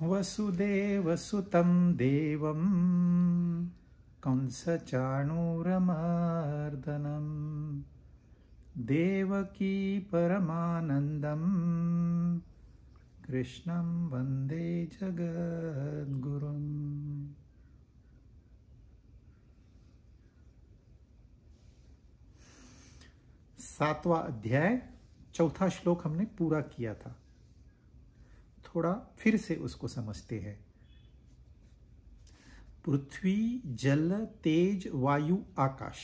वसुदेवसुतं देवं कंसचाणूरमर्दनं देवकी परमानन्दं कृष्णं वन्दे जगद्गुरुम्। सातवां अध्याय चौथा श्लोक हमने पूरा किया था। थोड़ा फिर से उसको समझते हैं। पृथ्वी, जल, तेज, वायु, आकाश,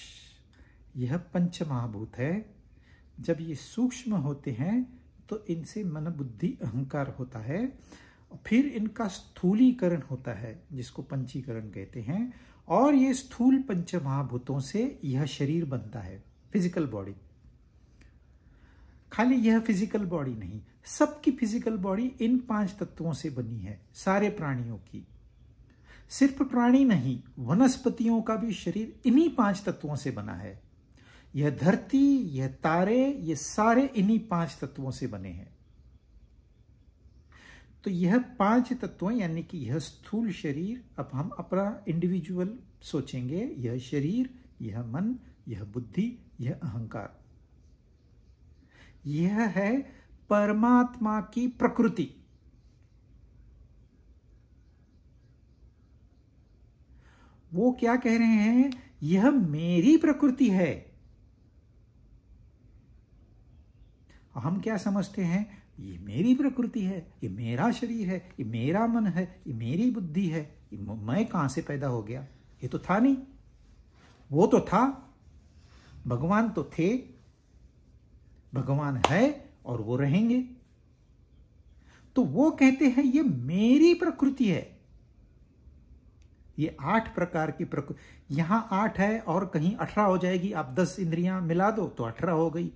यह पंच महाभूत है। जब ये सूक्ष्म होते हैं तो इनसे मन, बुद्धि, अहंकार होता है। फिर इनका स्थूलीकरण होता है जिसको पंचीकरण कहते हैं। और ये स्थूल पंच महाभूतों से यह शरीर बनता है, फिजिकल बॉडी। खाली यह फिजिकल बॉडी नहीं, सबकी फिजिकल बॉडी इन पांच तत्वों से बनी है, सारे प्राणियों की। सिर्फ प्राणी नहीं, वनस्पतियों का भी शरीर इन्हीं पांच तत्वों से बना है। यह धरती, यह तारे, ये सारे इन्हीं पांच तत्वों से बने हैं। तो यह पांच तत्व यानी कि यह स्थूल शरीर, अब हम अपना इंडिविजुअल सोचेंगे, यह शरीर, यह मन, यह बुद्धि, यह अहंकार, यह है परमात्मा की प्रकृति। वो क्या कह रहे हैं? यह मेरी प्रकृति है। हम क्या समझते हैं? ये मेरी प्रकृति है, ये मेरा शरीर है, ये मेरा मन है, ये मेरी बुद्धि है। मैं कहां से पैदा हो गया? ये तो था नहीं। वो तो था, भगवान तो थे, भगवान है और वो रहेंगे। तो वो कहते हैं ये मेरी प्रकृति है। ये 8 प्रकार की प्रकृति, यहां 8 है और कहीं 18 हो जाएगी। आप 10 इंद्रियां मिला दो तो 18 हो गई।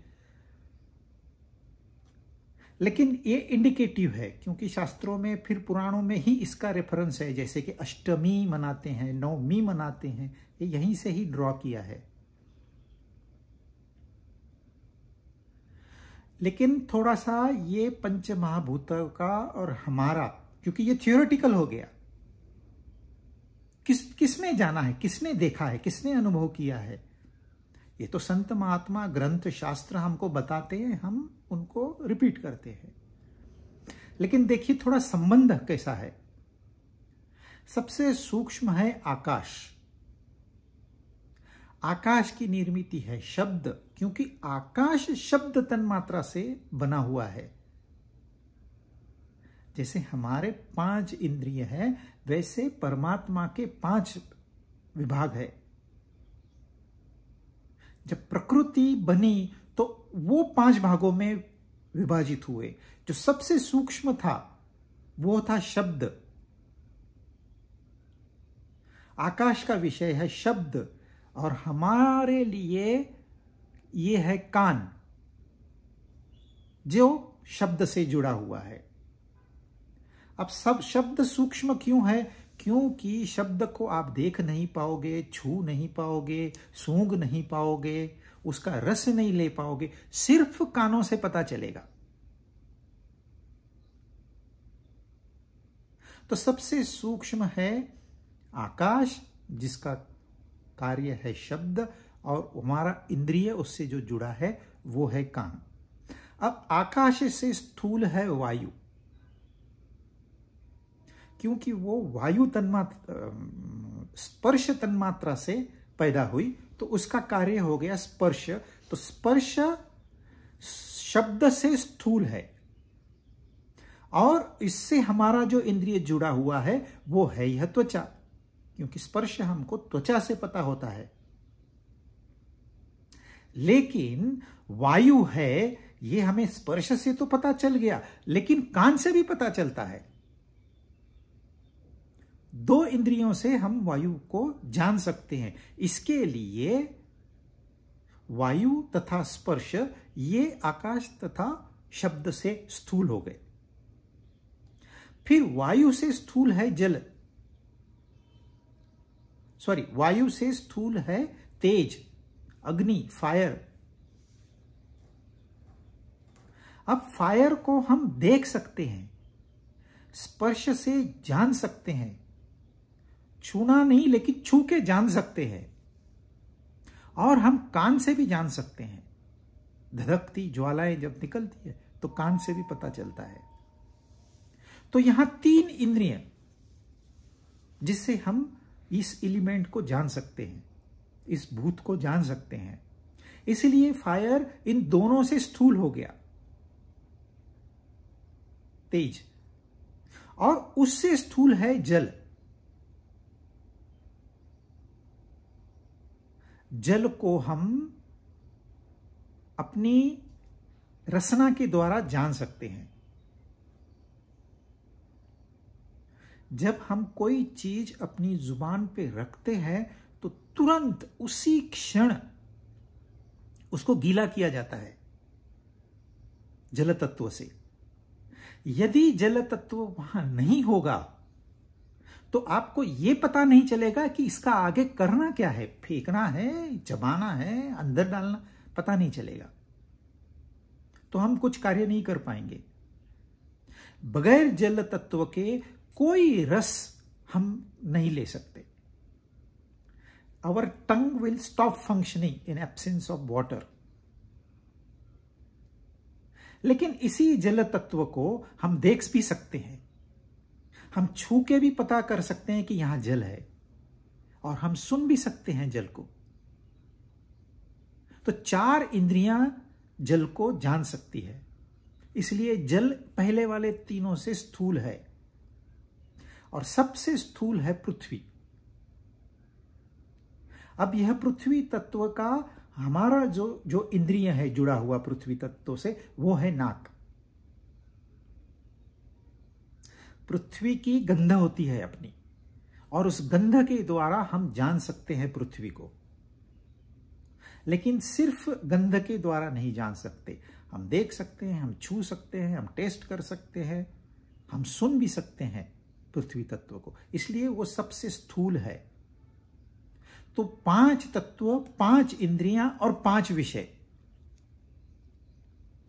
लेकिन ये इंडिकेटिव है, क्योंकि शास्त्रों में, फिर पुराणों में ही इसका रेफरेंस है। जैसे कि अष्टमी मनाते हैं, नवमी मनाते हैं, ये यहीं से ही ड्रॉ किया है। लेकिन थोड़ा सा ये पंच महाभूतों का और हमारा, क्योंकि ये थियोरेटिकल हो गया, किसने जाना है, किसने देखा है, किसने अनुभव किया है? ये तो संत महात्मा, ग्रंथ, शास्त्र हमको बताते हैं, हम उनको रिपीट करते हैं। लेकिन देखिए थोड़ा संबंध कैसा है। सबसे सूक्ष्म है आकाश। आकाश की निर्मिति है शब्द, क्योंकि आकाश शब्द तन्मात्रा से बना हुआ है। जैसे हमारे 5 इंद्रिय हैं, वैसे परमात्मा के 5 विभाग है। जब प्रकृति बनी तो वो 5 भागों में विभाजित हुए। जो सबसे सूक्ष्म था वो था शब्द। आकाश का विषय है शब्द, और हमारे लिए ये है कान, जो शब्द से जुड़ा हुआ है। अब सब शब्द सूक्ष्म क्यों है? क्योंकि शब्द को आप देख नहीं पाओगे, छू नहीं पाओगे, सूंघ नहीं पाओगे, उसका रस नहीं ले पाओगे, सिर्फ कानों से पता चलेगा। तो सबसे सूक्ष्म है आकाश, जिसका कार्य है शब्द, और हमारा इंद्रिय उससे जो जुड़ा है वो है कान। अब आकाश से स्थूल है वायु, क्योंकि वो वायु तन्मात्रा, स्पर्श तन्मात्रा से पैदा हुई, तो उसका कार्य हो गया स्पर्श। तो स्पर्श शब्द से स्थूल है, और इससे हमारा जो इंद्रिय जुड़ा हुआ है वो है यह त्वचा, क्योंकि स्पर्श हमको त्वचा से पता होता है। लेकिन वायु है, ये हमें स्पर्श से तो पता चल गया, लेकिन कान से भी पता चलता है। 2 इंद्रियों से हम वायु को जान सकते हैं। इसके लिए वायु तथा स्पर्श, ये आकाश तथा शब्द से स्थूल हो गए। फिर वायु से स्थूल है जल, वायु से स्थूल है तेज, अग्नि, फायर। अब फायर को हम देख सकते हैं, स्पर्श से जान सकते हैं, छूना नहीं लेकिन छू के जान सकते हैं। और हम कान से भी जान सकते हैं, धधकती ज्वालाएं जब निकलती है तो कान से भी पता चलता है। तो यहां 3 इंद्रियां जिससे हम इस एलिमेंट को जान सकते हैं, इस भूत को जान सकते हैं। इसलिए फायर इन दोनों से स्थूल हो गया, तेज, और उससे स्थूल है जल। जल को हम अपनी रसना के द्वारा जान सकते हैं। जब हम कोई चीज अपनी जुबान पे रखते हैं तो तुरंत उसी क्षण उसको गीला किया जाता है जल तत्व से। यदि जल तत्व वहां नहीं होगा तो आपको यह पता नहीं चलेगा कि इसका आगे करना क्या है, फेंकना है, चबाना है, अंदर डालना, पता नहीं चलेगा। तो हम कुछ कार्य नहीं कर पाएंगे। बगैर जल तत्व के कोई रस हम नहीं ले सकते। Our tongue will stop functioning in absence of water. लेकिन इसी जल तत्व को हम देख भी सकते हैं, हम छू के भी पता कर सकते हैं कि यहां जल है, और हम सुन भी सकते हैं जल को। तो 4 इंद्रियां जल को जान सकती है। इसलिए जल पहले वाले तीनों से स्थूल है, और सबसे स्थूल है पृथ्वी। अब यह पृथ्वी तत्व का हमारा जो इंद्रिय है जुड़ा हुआ पृथ्वी तत्व से, वो है नाक। पृथ्वी की गंध होती है अपनी, और उस गंध के द्वारा हम जान सकते हैं पृथ्वी को। लेकिन सिर्फ गंध के द्वारा नहीं जान सकते, हम देख सकते हैं, हम छू सकते हैं, हम टेस्ट कर सकते हैं, हम सुन भी सकते हैं पृथ्वी तत्व को। इसलिए वो सबसे स्थूल है। तो 5 तत्व, 5 इंद्रियां और 5 विषय,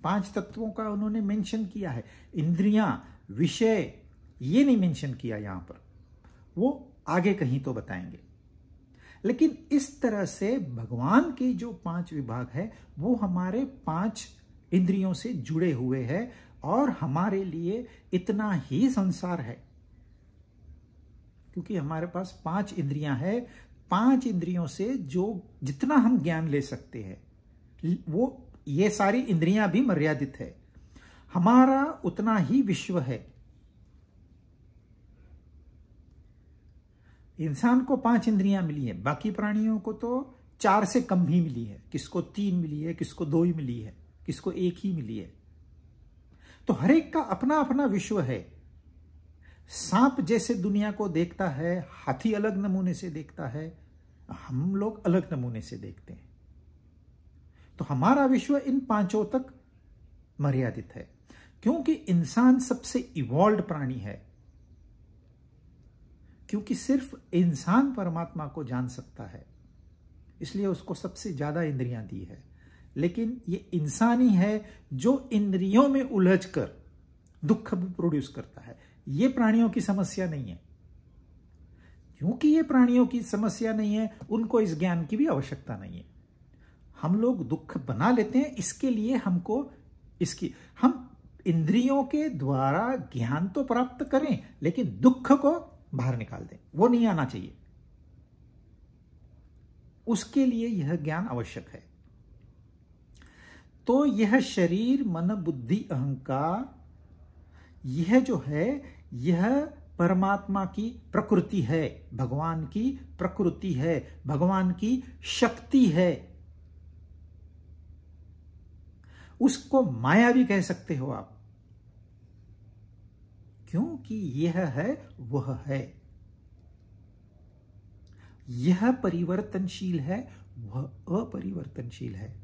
5 तत्वों का उन्होंने मेंशन किया है। इंद्रियां, विषय ये नहीं मेंशन किया यहां पर, वो आगे कहीं तो बताएंगे। लेकिन इस तरह से भगवान के जो 5 विभाग है वो हमारे 5 इंद्रियों से जुड़े हुए हैं, और हमारे लिए इतना ही संसार है क्योंकि हमारे पास 5 इंद्रियां हैं। 5 इंद्रियों से जो जितना हम ज्ञान ले सकते हैं, वो ये सारी इंद्रियां भी मर्यादित है, हमारा उतना ही विश्व है। इंसान को 5 इंद्रियां मिली है, बाकी प्राणियों को तो 4 से कम ही मिली है। किसको 3 मिली है, किसको 2 ही मिली है, किसको 1 ही मिली है। तो हर एक का अपना अपना विश्व है। सांप जैसे दुनिया को देखता है, हाथी अलग नमूने से देखता है, हम लोग अलग नमूने से देखते हैं। तो हमारा विश्व इन 5 तक मर्यादित है, क्योंकि इंसान सबसे इवॉल्व्ड प्राणी है। क्योंकि सिर्फ इंसान परमात्मा को जान सकता है, इसलिए उसको सबसे ज्यादा इंद्रियां दी है। लेकिन ये इंसान ही है जो इंद्रियों में उलझकर दुख प्रोड्यूस करता है। ये प्राणियों की समस्या नहीं है। क्योंकि ये प्राणियों की समस्या नहीं है, उनको इस ज्ञान की भी आवश्यकता नहीं है। हम लोग दुख बना लेते हैं, इसके लिए हम इंद्रियों के द्वारा ज्ञान तो प्राप्त करें, लेकिन दुख को बाहर निकाल दें, वो नहीं आना चाहिए। उसके लिए यह ज्ञान आवश्यक है। तो यह शरीर, मन, बुद्धि, अहंकार, यह जो है यह परमात्मा की प्रकृति है, भगवान की प्रकृति है, भगवान की शक्ति है। उसको माया भी कह सकते हो आप, क्योंकि यह है वह है। यह परिवर्तनशील है, वह अपरिवर्तनशील है।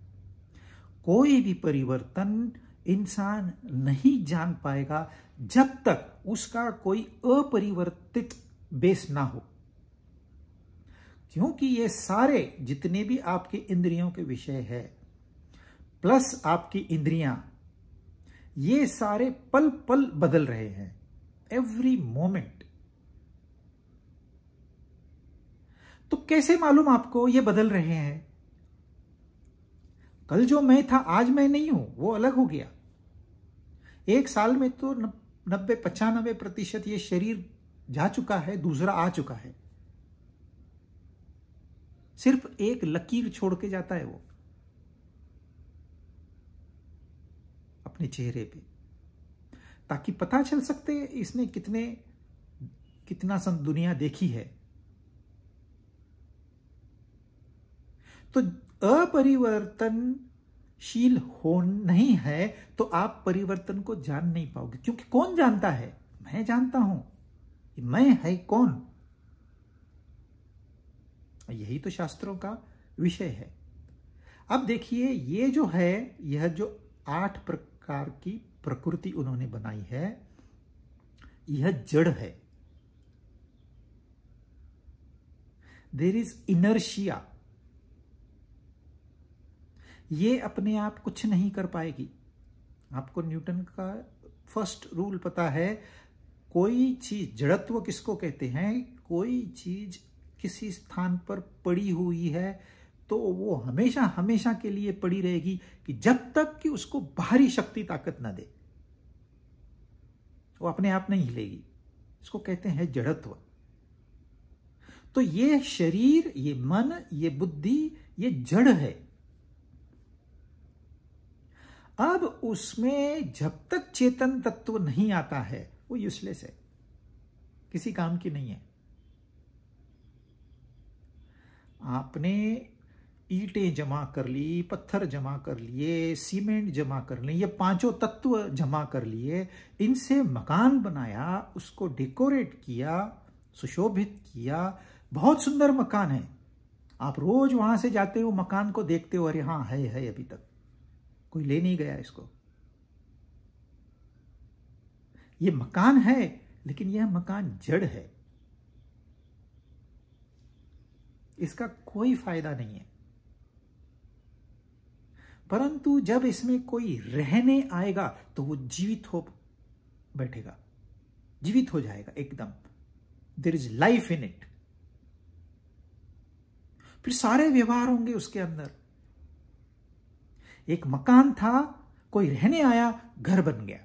कोई भी परिवर्तन इंसान नहीं जान पाएगा जब तक उसका कोई अपरिवर्तित बेस ना हो। क्योंकि ये सारे जितने भी आपके इंद्रियों के विषय है प्लस आपकी इंद्रियां, ये सारे पल पल बदल रहे हैं। Every moment. तो कैसे मालूम आपको ये बदल रहे हैं? कल जो मैं था आज मैं नहीं हूं, वो अलग हो गया। एक साल में तो 90-95% ये शरीर जा चुका है, दूसरा आ चुका है। सिर्फ एक लकीर छोड़ के जाता है वो अपने चेहरे पे, ताकि पता चल सकते इसने कितना दुनिया देखी है। तो अपरिवर्तनशील हो नहीं है तो आप परिवर्तन को जान नहीं पाओगे, क्योंकि कौन जानता है? मैं जानता हूं। मैं है कौन? यही तो शास्त्रों का विषय है। अब देखिए, ये जो है, यह जो 8 प्रकार की प्रकृति उन्होंने बनाई है, यह जड़ है। There is inertia. ये अपने आप कुछ नहीं कर पाएगी। आपको न्यूटन का फर्स्ट रूल पता है, कोई चीज, जड़त्व किसको कहते हैं? कोई चीज किसी स्थान पर पड़ी हुई है तो वो हमेशा हमेशा के लिए पड़ी रहेगी, कि जब तक कि उसको बाहरी शक्ति ताकत ना दे, वो अपने आप नहीं हिलेगी। इसको कहते हैं जड़त्व। तो ये शरीर, ये मन, ये बुद्धि, ये जड़ है। अब उसमें जब तक चेतन तत्व नहीं आता है, वो यूजलेस है, किसी काम की नहीं है। आपने ईंटें जमा कर ली, पत्थर जमा कर लिए, सीमेंट जमा कर लिए, ये 5 तत्व जमा कर लिए, इनसे मकान बनाया, उसको डेकोरेट किया, सुशोभित किया, बहुत सुंदर मकान है। आप रोज वहां से जाते हो, मकान को देखते हो, अरे हाँ है अभी तक कोई ले नहीं गया इसको। ये मकान है, लेकिन यह मकान जड़ है, इसका कोई फायदा नहीं है। परंतु जब इसमें कोई रहने आएगा तो वो जीवित हो बैठेगा, जीवित हो जाएगा एकदम। There is life in it. फिर सारे व्यवहार होंगे उसके अंदर। एक मकान था, कोई रहने आया, घर बन गया।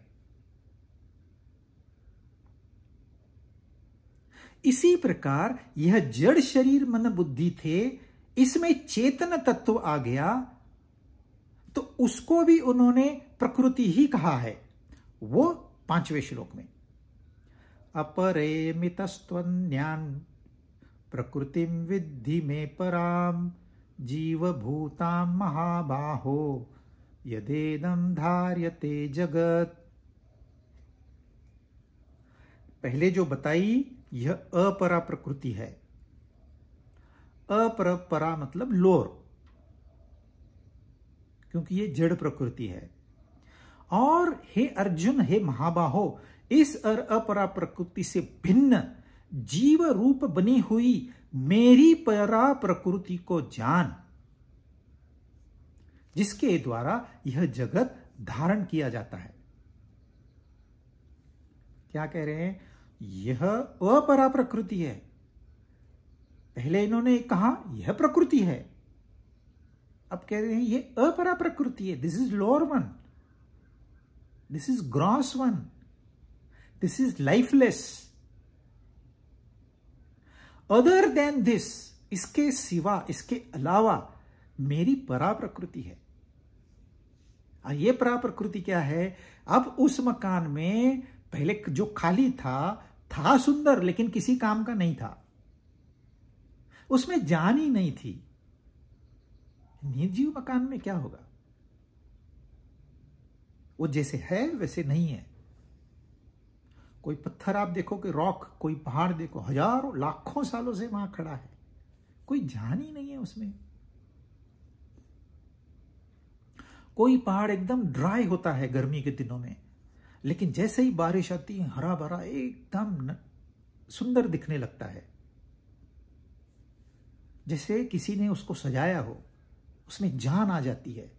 इसी प्रकार यह जड़ शरीर मन बुद्धि थे, इसमें चेतन तत्व आ गया तो उसको भी उन्होंने प्रकृति ही कहा है। वो 5वें श्लोक में, अपरेमितस्त्वन्यान् प्रकृतिम विद्धि में पराम जीवभूतां महाबाहो यदेदं धार्यते जगत। पहले जो बताई, यह अपरा प्रकृति है। अपरा मतलब लोअर, क्योंकि ये जड़ प्रकृति है। और हे अर्जुन, हे महाबाहो, इस अपरा प्रकृति से भिन्न जीव रूप बनी हुई मेरी परा प्रकृति को जान, जिसके द्वारा यह जगत धारण किया जाता है। क्या कह रहे हैं? यह अपरा प्रकृति है। पहले इन्होंने कहा यह प्रकृति है, अब कह रहे हैं ये अपरा प्रकृति है। This is lower one, this is gross one, this is lifeless. Other than this, इसके सिवा, इसके अलावा मेरी परा प्रकृति है। ये परा प्रकृति क्या है? अब उस मकान में पहले जो खाली था सुंदर, लेकिन किसी काम का नहीं था, उसमें जान ही नहीं थी। निर्जीव मकान में क्या होगा? वो जैसे है वैसे नहीं है। कोई पत्थर आप देखो कि रॉक, कोई पहाड़ देखो, हजारों लाखों सालों से वहां खड़ा है, कोई जान ही नहीं है उसमें। कोई पहाड़ एकदम ड्राई होता है गर्मी के दिनों में, लेकिन जैसे ही बारिश आती है हरा भरा एकदम सुंदर दिखने लगता है, जैसे किसी ने उसको सजाया हो, उसमें जान आ जाती है।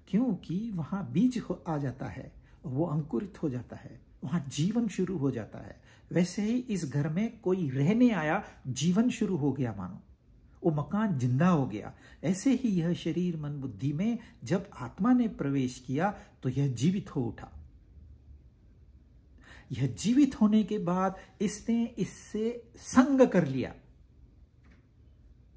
क्योंकि वहां बीज आ जाता है, वो अंकुरित हो जाता है, वहां जीवन शुरू हो जाता है। वैसे ही इस घर में कोई रहने आया, जीवन शुरू हो गया, मानो वो मकान जिंदा हो गया। ऐसे ही यह शरीर मन बुद्धि में जब आत्मा ने प्रवेश किया तो यह जीवित हो उठा। यह जीवित होने के बाद इसने इससे संग कर लिया।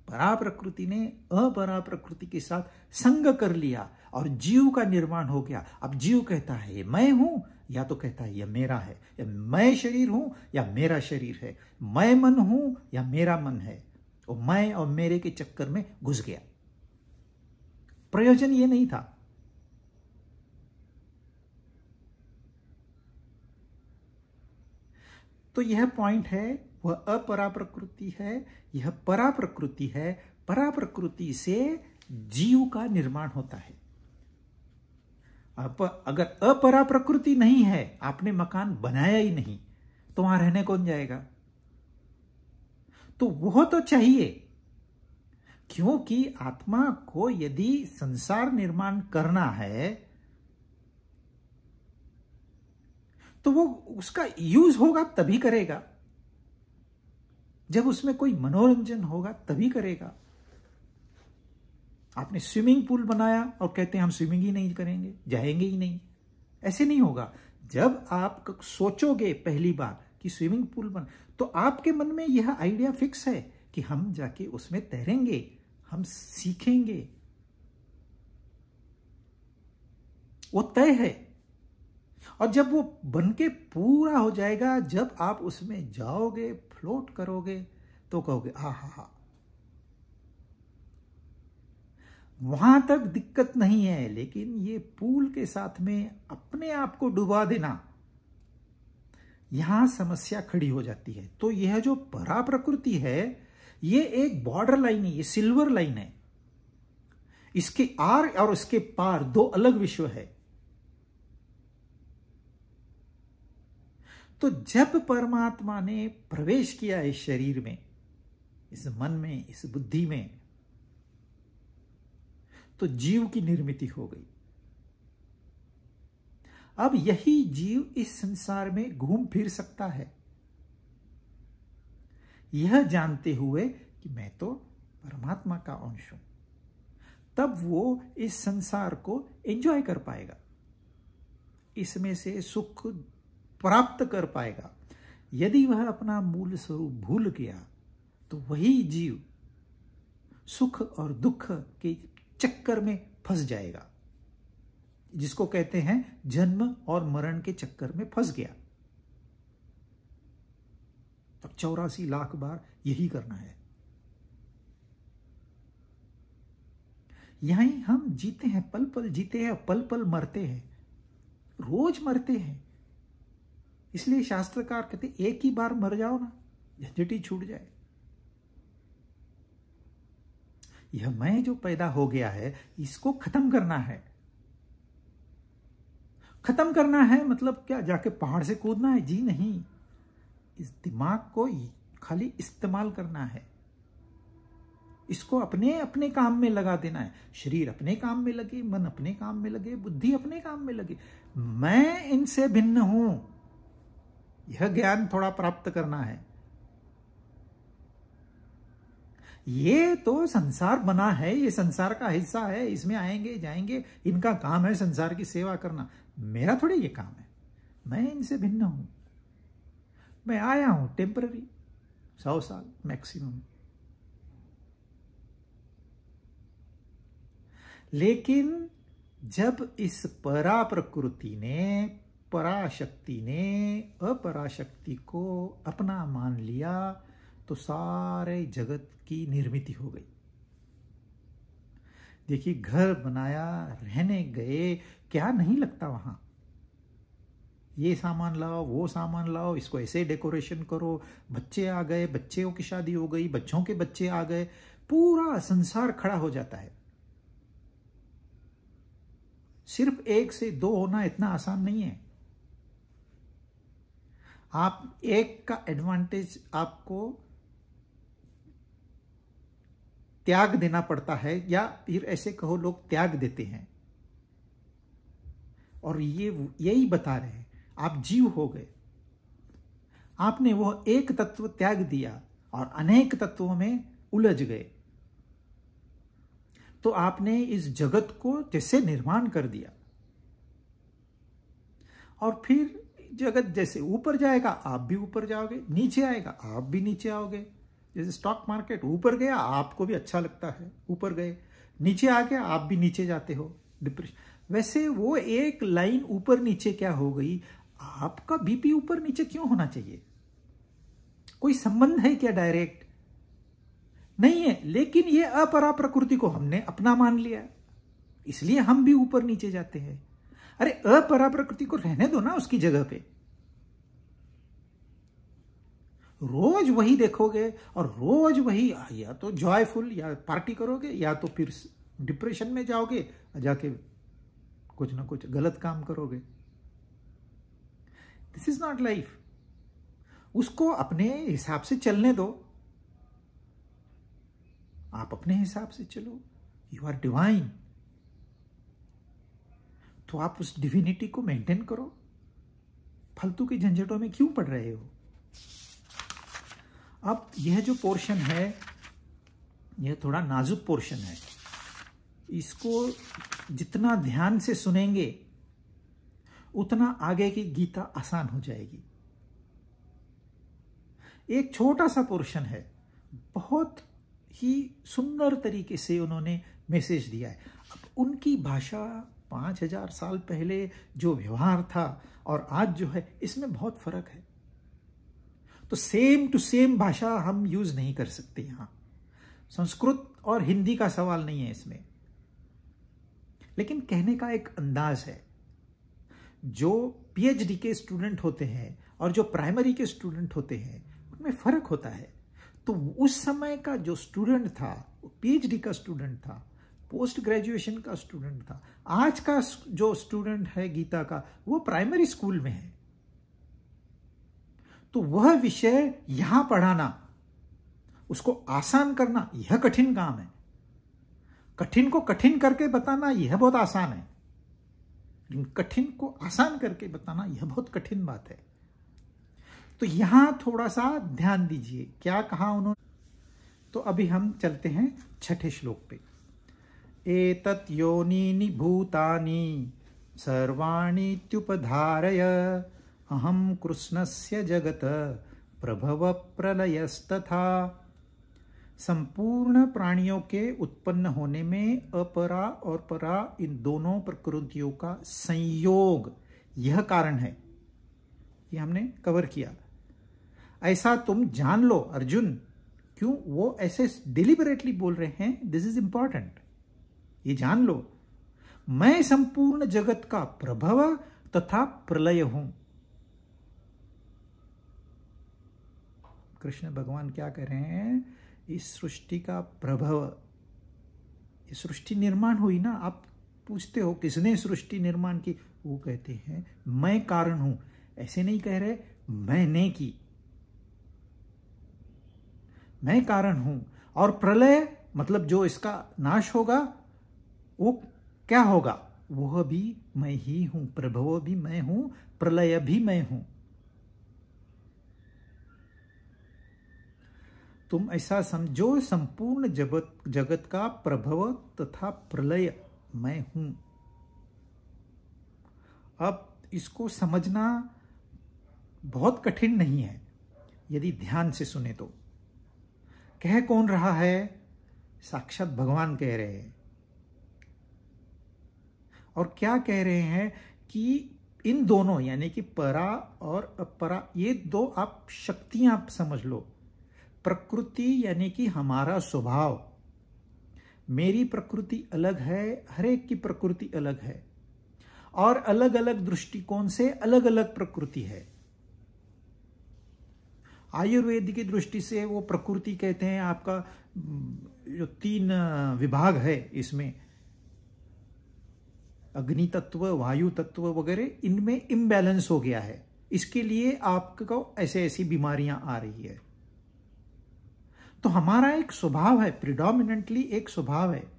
परा प्रकृति ने अपरा प्रकृति के साथ संग कर लिया और जीव का निर्माण हो गया। अब जीव कहता है ये मैं हूं, या तो कहता है यह मेरा है, या मैं शरीर हूं या मेरा शरीर है, मैं मन हूं या मेरा मन है। और मैं और मेरे के चक्कर में घुस गया। प्रयोजन ये नहीं था। तो यह पॉइंट है, वह अपरा प्रकृति है, यह परा प्रकृति है। परा प्रकृति से जीव का निर्माण होता है। अगर अपरा प्रकृति नहीं है, आपने मकान बनाया ही नहीं, तो वहां रहने कौन जाएगा? तो वह तो चाहिए, क्योंकि आत्मा को यदि संसार निर्माण करना है तो वो उसका यूज होगा तभी करेगा, जब उसमें कोई मनोरंजन होगा तभी करेगा। आपने स्विमिंग पूल बनाया और कहते हैं हम स्विमिंग ही नहीं करेंगे, जाएंगे ही नहीं, ऐसे नहीं होगा। जब आप सोचोगे पहली बार कि स्विमिंग पूल बन, तो आपके मन में यह आइडिया फिक्स है कि हम जाके उसमें तैरेंगे, हम सीखेंगे, वो तय है। और जब वो बनके पूरा हो जाएगा, जब आप उसमें जाओगे, फ्लोट करोगे, तो कहोगे हा हा हा। वहां तक दिक्कत नहीं है, लेकिन ये पूल के साथ में अपने आप को डुबा देना, यहां समस्या खड़ी हो जाती है। तो यह जो परा प्रकृति है, ये एक बॉर्डर लाइन है, ये सिल्वर लाइन है। इसके आर और इसके पार दो अलग विश्व है। तो जब परमात्मा ने प्रवेश किया इस शरीर में, इस मन में, इस बुद्धि में, तो जीव की निर्मिति हो गई। अब यही जीव इस संसार में घूम फिर सकता है, यह जानते हुए कि मैं तो परमात्मा का अंश हूं। तब वो इस संसार को एंजॉय कर पाएगा, इसमें से सुख प्राप्त कर पाएगा। यदि वह अपना मूल स्वरूप भूल गया तो वही जीव सुख और दुख के चक्कर में फंस जाएगा, जिसको कहते हैं जन्म और मरण के चक्कर में फंस गया। अब 84 लाख बार यही करना है। यहीं हम जीते हैं, पल पल जीते हैं, पल पल मरते हैं, रोज मरते हैं। इसलिए शास्त्रकार कहते एक ही बार मर जाओ ना, झंझट ही छूट जाए। यह मैं जो पैदा हो गया है, इसको खत्म करना है। खत्म करना है मतलब क्या, जाके पहाड़ से कूदना है? जी नहीं, इस दिमाग को खाली इस्तेमाल करना है, इसको अपने अपने काम में लगा देना है। शरीर अपने काम में लगे, मन अपने काम में लगे, बुद्धि अपने काम में लगे। मैं इनसे भिन्न हूं, यह ज्ञान थोड़ा प्राप्त करना है। ये तो संसार बना है, ये संसार का हिस्सा है, इसमें आएंगे जाएंगे, इनका काम है संसार की सेवा करना। मेरा थोड़ी ये काम है, मैं इनसे भिन्न हूं। मैं आया हूं टेम्पररी, 100 साल मैक्सिमम। लेकिन जब इस परा प्रकृति ने, पराशक्ति ने अपराशक्ति को अपना मान लिया, तो सारे जगत की निर्मिति हो गई। देखिए, घर बनाया, रहने गए, क्या नहीं लगता वहां। ये सामान लाओ, वो सामान लाओ, इसको ऐसे डेकोरेशन करो, बच्चे आ गए, बच्चों की शादी हो गई, बच्चों के बच्चे आ गए, पूरा संसार खड़ा हो जाता है। सिर्फ 1 से 2 होना इतना आसान नहीं है। आप एक का एडवांटेज आपको त्याग देना पड़ता है, या फिर ऐसे कहो लोग त्याग देते हैं, और ये यही बता रहे हैं, आप जीव हो गए, आपने वो एक तत्व त्याग दिया और अनेक तत्वों में उलझ गए, तो आपने इस जगत को जैसे निर्माण कर दिया, और फिर जगत जैसे ऊपर जाएगा आप भी ऊपर जाओगे, नीचे आएगा आप भी नीचे आओगे। जैसे स्टॉक मार्केट ऊपर गया आपको भी अच्छा लगता है, ऊपर गए, नीचे आ गया आप भी नीचे जाते हो, डिप्रेशन। वैसे वो एक लाइन ऊपर नीचे क्या हो गई, आपका बीपी ऊपर नीचे क्यों होना चाहिए? कोई संबंध है क्या डायरेक्ट? नहीं है, लेकिन ये अपरा प्रकृति को हमने अपना मान लिया, इसलिए हम भी ऊपर नीचे जाते हैं। अरे अपरा प्रकृति को रहने दो ना उसकी जगह पे। रोज वही देखोगे और रोज वही, या तो जॉयफुल या पार्टी करोगे, या तो फिर डिप्रेशन में जाओगे, जाके कुछ ना कुछ गलत काम करोगे। This is not life. उसको अपने हिसाब से चलने दो, आप अपने हिसाब से चलो, यू आर डिवाइन, तो आप उस डिविनिटी को मेंटेन करो, फालतू की झंझटों में क्यों पड़ रहे हो? अब यह जो पोर्शन है यह थोड़ा नाजुक पोर्शन है, इसको जितना ध्यान से सुनेंगे उतना आगे की गीता आसान हो जाएगी। एक छोटा सा पोर्शन है, बहुत ही सुंदर तरीके से उन्होंने मैसेज दिया है। अब उनकी भाषा 5000 साल पहले जो व्यवहार था और आज जो है, इसमें बहुत फर्क है। तो सेम टू सेम भाषा हम यूज नहीं कर सकते। यहां संस्कृत और हिंदी का सवाल नहीं है इसमें, लेकिन कहने का एक अंदाज है। जो पीएचडी के स्टूडेंट होते हैं और जो प्राइमरी के स्टूडेंट होते हैं उनमें फर्क होता है। तो उस समय का जो स्टूडेंट था वो पीएचडी का स्टूडेंट था, पोस्ट ग्रेजुएशन का स्टूडेंट था। आज का जो स्टूडेंट है गीता का, वो प्राइमरी स्कूल में है। तो वह विषय यहां पढ़ाना, उसको आसान करना, यह कठिन काम है। कठिन को कठिन करके बताना यह बहुत आसान है, लेकिन कठिन को आसान करके बताना यह बहुत कठिन बात है। तो यहां थोड़ा सा ध्यान दीजिए क्या कहा उन्होंने। तो अभी हम चलते हैं 6ठे श्लोक पे। एतत् योनीनि भूतानि सर्वाणीत्युपधारय अहम कृष्णस्य जगत प्रभव प्रलयस्तथा। संपूर्ण प्राणियों के उत्पन्न होने में अपरा और परा, इन दोनों प्रकृतियों का संयोग यह कारण है। ये हमने कवर किया। ऐसा तुम जान लो अर्जुन। क्यों वो ऐसे डिलिबरेटली बोल रहे हैं? दिस इज इंपॉर्टेंट, ये जान लो। मैं संपूर्ण जगत का प्रभव तथा प्रलय हूं। कृष्ण भगवान क्या कह रहे हैं? इस सृष्टि का प्रभव, ये सृष्टि निर्माण हुई ना। आप पूछते हो किसने सृष्टि निर्माण की? वो कहते हैं मैं कारण हूं। ऐसे नहीं कह रहे मैंने की, मैं कारण हूं। और प्रलय मतलब जो इसका नाश होगा वो क्या होगा? वह भी मैं ही हूं। प्रभव भी मैं हूं, प्रलय भी मैं हूं। तुम ऐसा समझो, संपूर्ण जगत का प्रभव तथा प्रलय मैं हूं। अब इसको समझना बहुत कठिन नहीं है यदि ध्यान से सुने तो। कह कौन रहा है? साक्षात भगवान कह रहे हैं। और क्या कह रहे हैं कि इन दोनों यानी कि परा और अपरा, ये दो आप शक्तियां आप समझ लो। प्रकृति यानी कि हमारा स्वभाव, मेरी प्रकृति अलग है, हर एक की प्रकृति अलग है, और अलग अलग दृष्टिकोण से अलग अलग प्रकृति है। आयुर्वेद की दृष्टि से वो प्रकृति कहते हैं आपका जो 3 विभाग है, इसमें अग्नि तत्व, वायु तत्व वगैरह, इनमें इम्बैलेंस हो गया है, इसके लिए आपको ऐसे ऐसी बीमारियां आ रही है। तो हमारा एक स्वभाव है, प्रिडोमिनेंटली एक स्वभाव है।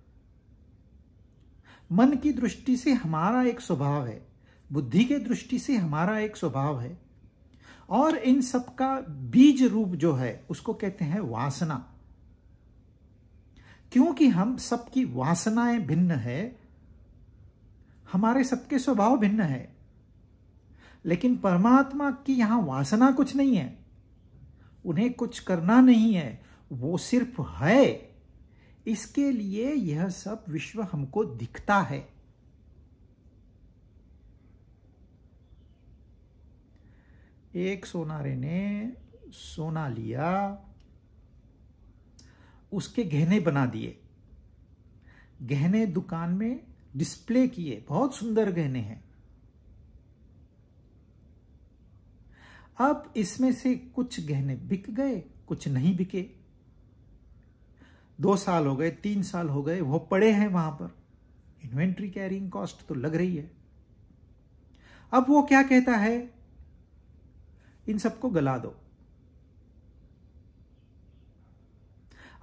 मन की दृष्टि से हमारा एक स्वभाव है। बुद्धि के दृष्टि से हमारा एक स्वभाव है, और इन सब का बीज रूप जो है उसको कहते हैं वासना। क्योंकि हम सबकी वासनाएं भिन्न है, हमारे सबके स्वभाव भिन्न है, लेकिन परमात्मा की यहां वासना कुछ नहीं है, उन्हें कुछ करना नहीं है, वो सिर्फ है। इसके लिए यह सब विश्व हमको दिखता है। एक सोनारे ने सोना लिया, उसके गहने बना दिए, गहने दुकान में डिस्प्ले किए, बहुत सुंदर गहने हैं। अब इसमें से कुछ गहने बिक गए, कुछ नहीं बिके। 2 साल हो गए, 3 साल हो गए, वो पड़े हैं वहां पर। इन्वेंट्री कैरिंग कॉस्ट तो लग रही है। अब वो क्या कहता है, इन सबको गला दो।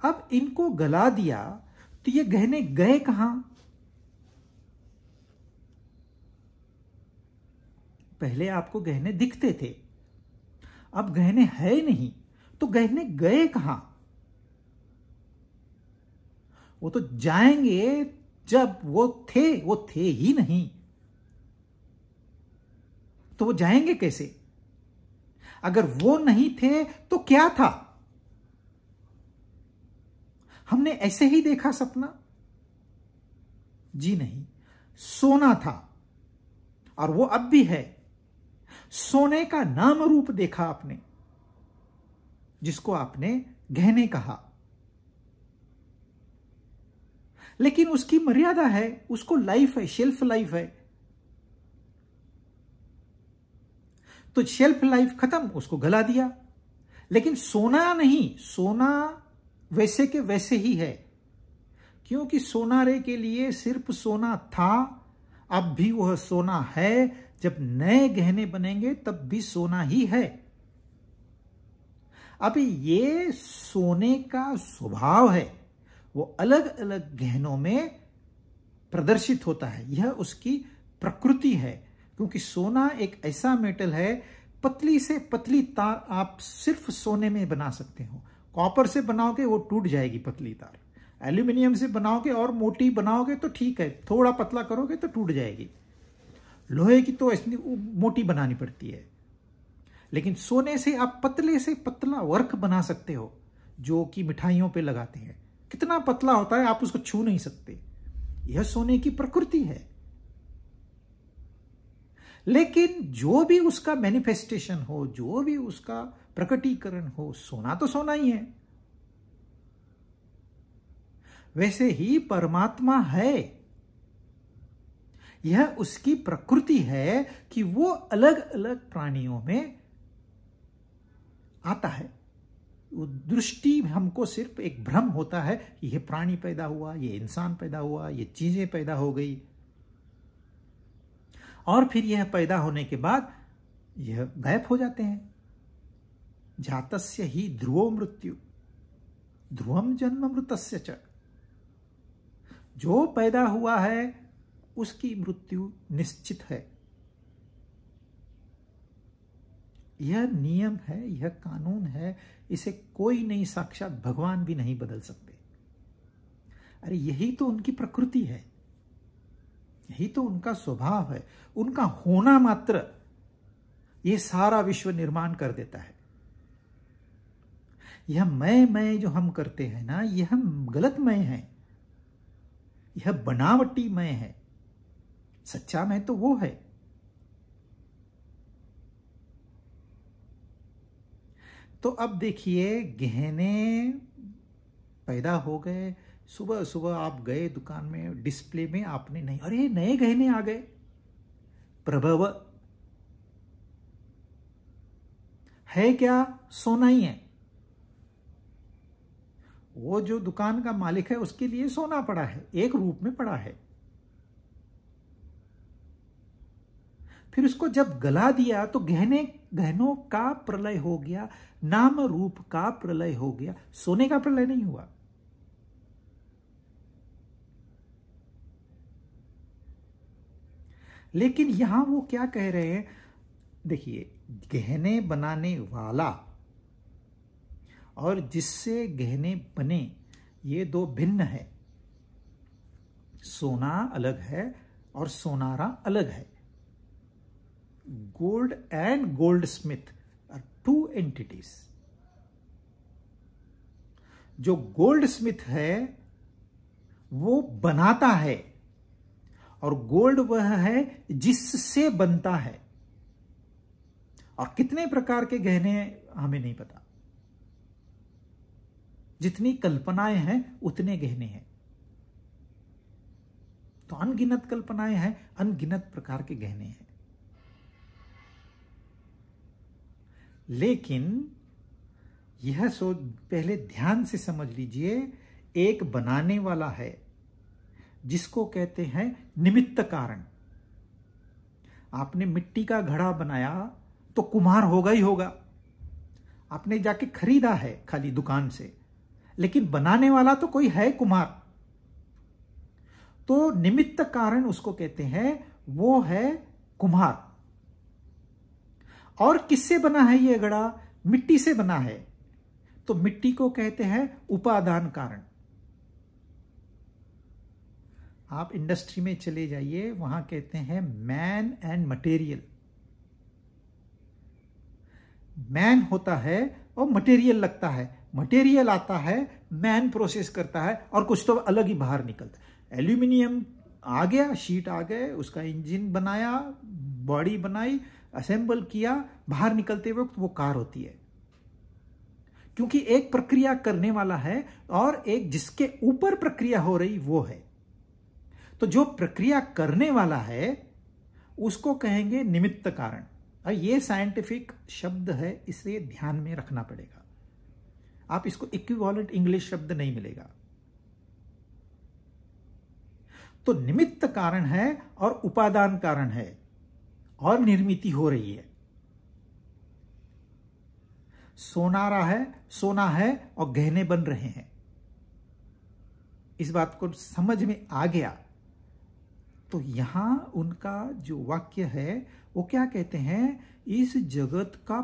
अब इनको गला दिया तो ये गहने गए कहां? पहले आपको गहने दिखते थे, अब गहने है नहीं, तो गहने गए कहां? वो तो जाएंगे, जब वो थे ही नहीं, तो वो जाएंगे कैसे? अगर वो नहीं थे तो क्या था? हमने ऐसे ही देखा सपना? जी नहीं, सोना था और वो अब भी है। सोने का नाम रूप देखा आपने, जिसको आपने गहने कहा, लेकिन उसकी मर्यादा है, उसको लाइफ है, शेल्फ लाइफ है। तो शेल्फ लाइफ खत्म, उसको गला दिया। लेकिन सोना नहीं, सोना वैसे के वैसे ही है, क्योंकि सोनारे के लिए सिर्फ सोना था, अब भी वह सोना है। जब नए गहने बनेंगे तब भी सोना ही है। अब ये सोने का स्वभाव है, वो अलग अलग गहनों में प्रदर्शित होता है, यह उसकी प्रकृति है। क्योंकि सोना एक ऐसा मेटल है, पतली से पतली तार आप सिर्फ सोने में बना सकते हो। कॉपर से बनाओगे वो टूट जाएगी पतली तार, एल्यूमिनियम से बनाओगे और मोटी बनाओगे तो ठीक है, थोड़ा पतला करोगे तो टूट जाएगी। लोहे की तो ऐसी मोटी बनानी पड़ती है, लेकिन सोने से आप पतले से पतला वर्क बना सकते हो, जो कि मिठाइयों पे लगाते हैं। कितना पतला होता है, आप उसको छू नहीं सकते। यह सोने की प्रकृति है। लेकिन जो भी उसका मैनिफेस्टेशन हो, जो भी उसका प्रकटीकरण हो, सोना तो सोना ही है। वैसे ही परमात्मा है, यह उसकी प्रकृति है कि वो अलग अलग प्राणियों में आता है। वो दृष्टि हमको सिर्फ एक भ्रम होता है कि यह प्राणी पैदा हुआ, ये इंसान पैदा हुआ, ये चीजें पैदा हो गई, और फिर यह पैदा होने के बाद यह गायब हो जाते हैं। जातस्य ही ध्रुवो मृत्यु, ध्रुवम जन्म मृतस्य च। जो पैदा हुआ है उसकी मृत्यु निश्चित है। यह नियम है, यह कानून है, इसे कोई नहीं, साक्षात भगवान भी नहीं बदल सकते। अरे यही तो उनकी प्रकृति है, यही तो उनका स्वभाव है। उनका होना मात्र ये सारा विश्व निर्माण कर देता है। यह मैं जो हम करते हैं ना, यह गलत मैं है, यह बनावटी मैं है। सच्चा मैं तो वो है। तो अब देखिए, गहने पैदा हो गए। सुबह सुबह आप गए दुकान में, डिस्प्ले में आपने नहीं, अरे नए गहने आ गए। प्रभव है क्या? सोना ही है। वो जो दुकान का मालिक है उसके लिए सोना पड़ा है, एक रूप में पड़ा है। फिर उसको जब गला दिया तो गहनों का प्रलय हो गया, नाम रूप का प्रलय हो गया, सोने का प्रलय नहीं हुआ। लेकिन यहां वो क्या कह रहे हैं, देखिए, गहने बनाने वाला और जिससे गहने बने, ये दो भिन्न है। सोना अलग है और सोनारा अलग है। Gold and goldsmith are two entities. जो गोल्ड स्मिथ है वो बनाता है, और गोल्ड वह है जिससे बनता है। और कितने प्रकार के गहने हमें नहीं पता, जितनी कल्पनाएं हैं उतने गहने हैं। तो अनगिनत कल्पनाएं हैं, अनगिनत प्रकार के गहने हैं। लेकिन यह पहले ध्यान से समझ लीजिए, एक बनाने वाला है जिसको कहते हैं निमित्त कारण। आपने मिट्टी का घड़ा बनाया तो कुम्हार होगा ही होगा, आपने जाके खरीदा है खाली दुकान से, लेकिन बनाने वाला तो कोई है कुम्हार। तो निमित्त कारण उसको कहते हैं, वो है कुम्हार। और किससे बना है ये घड़ा? मिट्टी से बना है, तो मिट्टी को कहते हैं उपादान कारण। आप इंडस्ट्री में चले जाइए, वहां कहते हैं मैन एंड मटेरियल। मैन होता है और मटेरियल लगता है, मटेरियल आता है, मैन प्रोसेस करता है, और कुछ तो अलग ही बाहर निकलता है। एल्यूमिनियम आ गया, शीट आ गए, उसका इंजन बनाया, बॉडी बनाई, असेंबल किया, बाहर निकलते वक्त वो कार होती है। क्योंकि एक प्रक्रिया करने वाला है और एक जिसके ऊपर प्रक्रिया हो रही वो है। तो जो प्रक्रिया करने वाला है उसको कहेंगे निमित्त कारण। और ये साइंटिफिक शब्द है, इसे ध्यान में रखना पड़ेगा। आप इसको इक्विवेलेंट इंग्लिश शब्द नहीं मिलेगा। तो निमित्त कारण है और उपादान कारण है, और निर्मिति हो रही है। सोनारा है, सोना है, और गहने बन रहे हैं। इस बात को समझ में आ गया। तो यहां उनका जो वाक्य है वो क्या कहते हैं, इस जगत का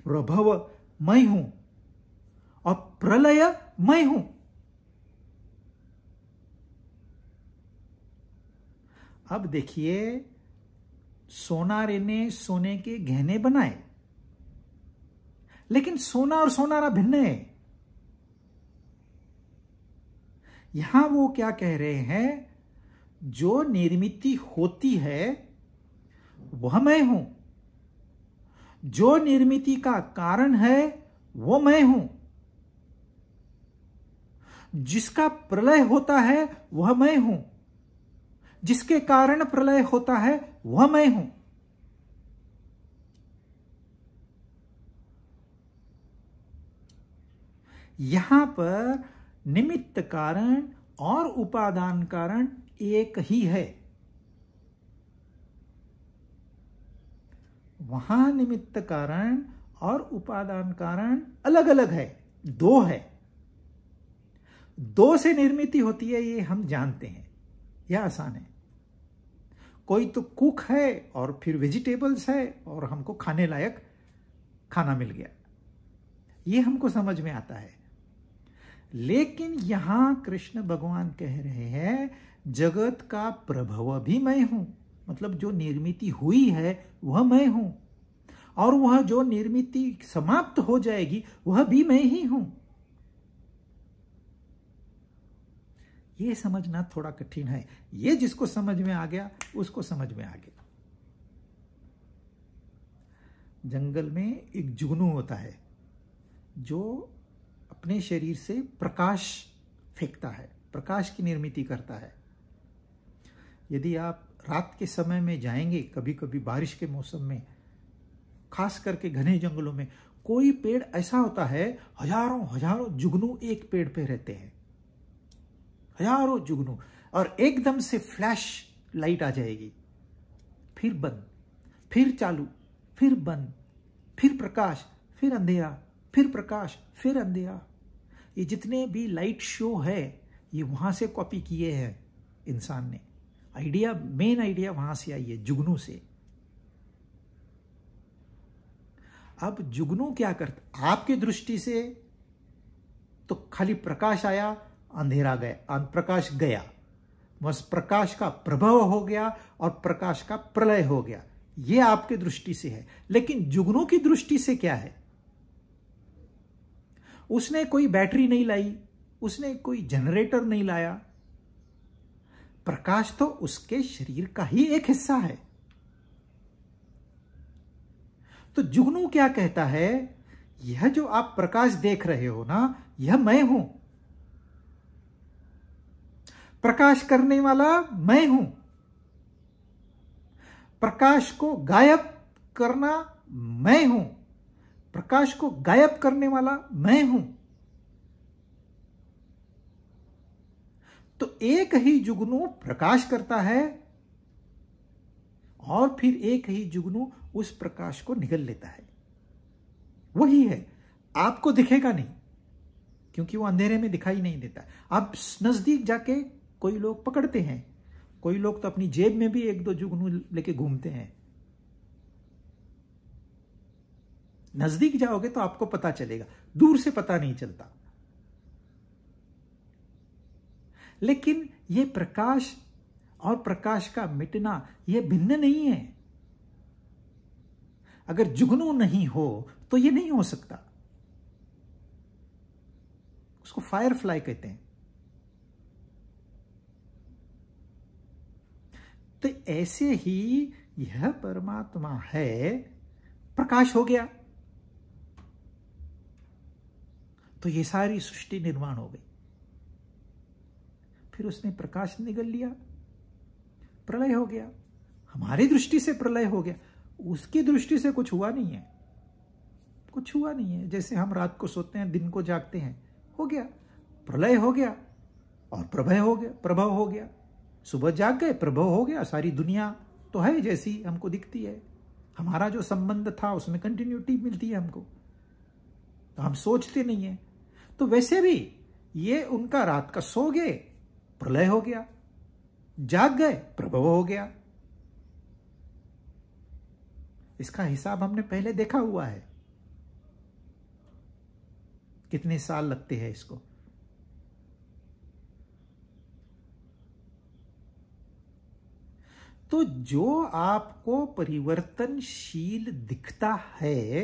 प्रभव मैं हूं और प्रलय मैं हूं। अब देखिए, सोनारे ने सोने के गहने बनाए, लेकिन सोना और सोनारा भिन्न है। यहां वो क्या कह रहे हैं, जो निर्मिति होती है वह मैं हूं, जो निर्मिति का कारण है वो मैं हूं, जिसका प्रलय होता है वह मैं हूं, जिसके कारण प्रलय होता है वह मैं हूं। यहां पर निमित्त कारण और उपादान कारण एक ही है। वहां निमित्त कारण और उपादान कारण अलग अलग है, दो है। दो से निर्मिति होती है, ये हम जानते हैं, यह आसान है। कोई तो कुक है और फिर वेजिटेबल्स है और हमको खाने लायक खाना मिल गया, ये हमको समझ में आता है। लेकिन यहां कृष्ण भगवान कह रहे हैं, जगत का प्रभव भी मैं हूं, मतलब जो निर्मिति हुई है वह मैं हूं, और वह जो निर्मिति समाप्त हो जाएगी वह भी मैं ही हूं। यह समझना थोड़ा कठिन है। ये जिसको समझ में आ गया उसको समझ में आ गया। जंगल में एक जुगनू होता है जो अपने शरीर से प्रकाश फेंकता है, प्रकाश की निर्मिति करता है। यदि आप रात के समय में जाएंगे, कभी कभी बारिश के मौसम में, खास करके घने जंगलों में, कोई पेड़ ऐसा होता है, हजारों हजारों जुगनू एक पेड़ पे रहते हैं, हजारों जुगनू, और एकदम से फ्लैश लाइट आ जाएगी, फिर बंद, फिर चालू, फिर बंद, फिर प्रकाश, फिर अंधेरा, फिर प्रकाश, फिर अंधेरा। ये जितने भी लाइट शो है ये वहां से कॉपी किए हैं इंसान ने। आइडिया, मेन आइडिया वहां से आई है, जुगनू से। अब जुगनू क्या करता, आपकी दृष्टि से तो खाली प्रकाश आया, अंधेरा गया, प्रकाश गया, बस प्रकाश का प्रभाव हो गया और प्रकाश का प्रलय हो गया, यह आपके दृष्टि से है। लेकिन जुगनू की दृष्टि से क्या है? उसने कोई बैटरी नहीं लाई, उसने कोई जनरेटर नहीं लाया, प्रकाश तो उसके शरीर का ही एक हिस्सा है। तो जुगनू क्या कहता है, यह जो आप प्रकाश देख रहे हो ना, यह मैं हूं, प्रकाश करने वाला मैं हूं, प्रकाश को गायब करना मैं हूं, प्रकाश को गायब करने वाला मैं हूं। तो एक ही जुगनू प्रकाश करता है और फिर एक ही जुगनू उस प्रकाश को निगल लेता है। वही है, आपको दिखेगा नहीं क्योंकि वो अंधेरे में दिखाई नहीं देता। आप नजदीक जाके कोई लोग पकड़ते हैं, कोई लोग तो अपनी जेब में भी एक दो जुगनू लेके घूमते हैं। नजदीक जाओगे तो आपको पता चलेगा, दूर से पता नहीं चलता। लेकिन यह प्रकाश और प्रकाश का मिटना यह भिन्न नहीं है। अगर जुगनू नहीं हो तो यह नहीं हो सकता। उसको फायरफ्लाई कहते हैं। तो ऐसे ही यह परमात्मा है, प्रकाश हो गया तो यह सारी सृष्टि निर्माण हो गई। फिर उसने प्रकाश निगल लिया, प्रलय हो गया। हमारी दृष्टि से प्रलय हो गया, उसकी दृष्टि से कुछ हुआ नहीं है, कुछ हुआ नहीं है। जैसे हम रात को सोते हैं, दिन को जागते हैं, हो गया, प्रलय हो गया और प्रभव हो गया। सुबह जाग गए, प्रभव हो गया, सारी दुनिया तो है जैसी हमको दिखती है। हमारा जो संबंध था उसमें कंटिन्यूटी मिलती है हमको, तो हम सोचते नहीं है। तो वैसे भी ये उनका रात का सो गए, प्रलय हो गया, जाग गए, प्रभव हो गया। इसका हिसाब हमने पहले देखा हुआ है, कितने साल लगते हैं इसको। तो जो आपको परिवर्तनशील दिखता है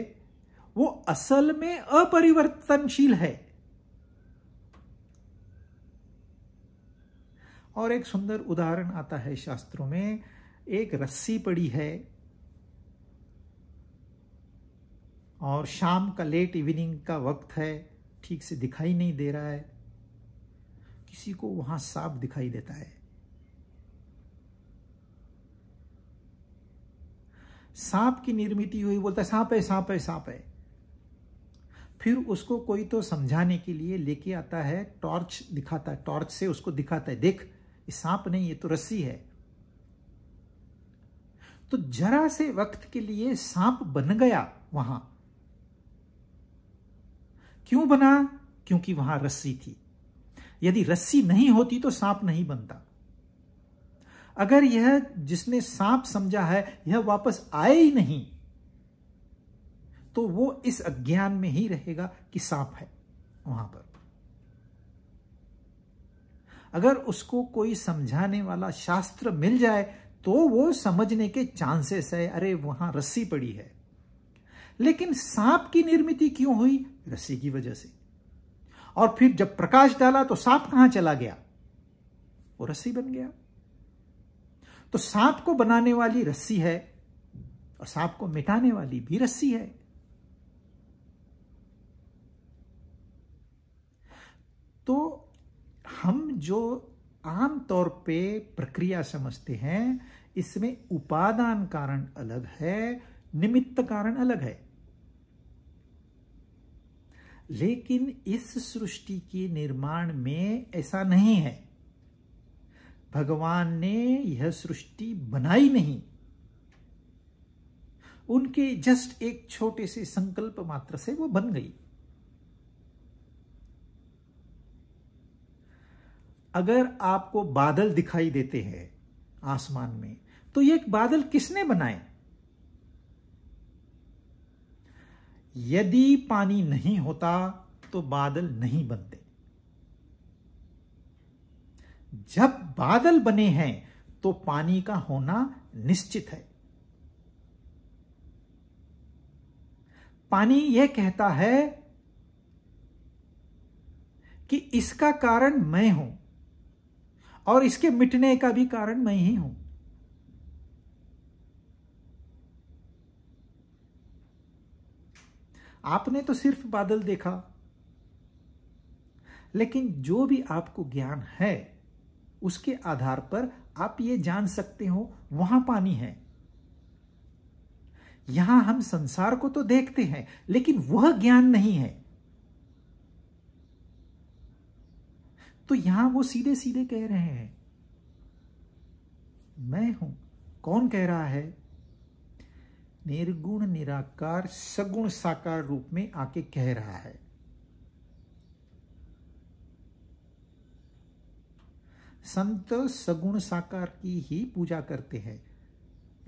वो असल में अपरिवर्तनशील है। और एक सुंदर उदाहरण आता है शास्त्रों में, एक रस्सी पड़ी है और शाम का लेट इवनिंग का वक्त है, ठीक से दिखाई नहीं दे रहा है, किसी को वहां सांप दिखाई देता है। सांप की निर्मित हुई, बोलता है सांप है, सांप है, सांप है। फिर उसको कोई तो समझाने के लिए लेके आता है, टॉर्च दिखाता है, टॉर्च से उसको दिखाता है, देख ये सांप नहीं, ये तो रस्सी है। तो जरा से वक्त के लिए सांप बन गया वहां। क्यों बना? क्योंकि वहां रस्सी थी। यदि रस्सी नहीं होती तो सांप नहीं बनता। अगर यह जिसने सांप समझा है यह वापस आए ही नहीं, तो वो इस अज्ञान में ही रहेगा कि सांप है वहां पर। अगर उसको कोई समझाने वाला शास्त्र मिल जाए तो वो समझने के चांसेस है, अरे वहां रस्सी पड़ी है। लेकिन सांप की निर्मित क्यों हुई? रस्सी की वजह से। और फिर जब प्रकाश डाला तो सांप कहां चला गया? वो रस्सी बन गया। तो सांप को बनाने वाली रस्सी है और सांप को मिटाने वाली भी रस्सी है। तो हम जो आम तौर पे प्रक्रिया समझते हैं, इसमें उपादान कारण अलग है, निमित्त कारण अलग है। लेकिन इस सृष्टि के निर्माण में ऐसा नहीं है। भगवान ने यह सृष्टि बनाई नहीं, उनके जस्ट एक छोटे से संकल्प मात्र से वो बन गई। अगर आपको बादल दिखाई देते हैं, आसमान में, तो ये बादल किसने बनाए? यदि पानी नहीं होता तो बादल नहीं बनते। जब बादल बने हैं तो पानी का होना निश्चित है। पानी यह कहता है कि इसका कारण मैं हूं और इसके मिटने का भी कारण मैं ही हूं। आपने तो सिर्फ बादल देखा, लेकिन जो भी आपको ज्ञान है उसके आधार पर आप ये जान सकते हो वहां पानी है। यहां हम संसार को तो देखते हैं, लेकिन वह ज्ञान नहीं है। तो यहां वो सीधे सीधे कह रहे हैं मैं हूं। कौन कह रहा है? निर्गुण निराकार सगुण साकार रूप में आके कह रहा है। संत सगुण साकार की ही पूजा करते हैं,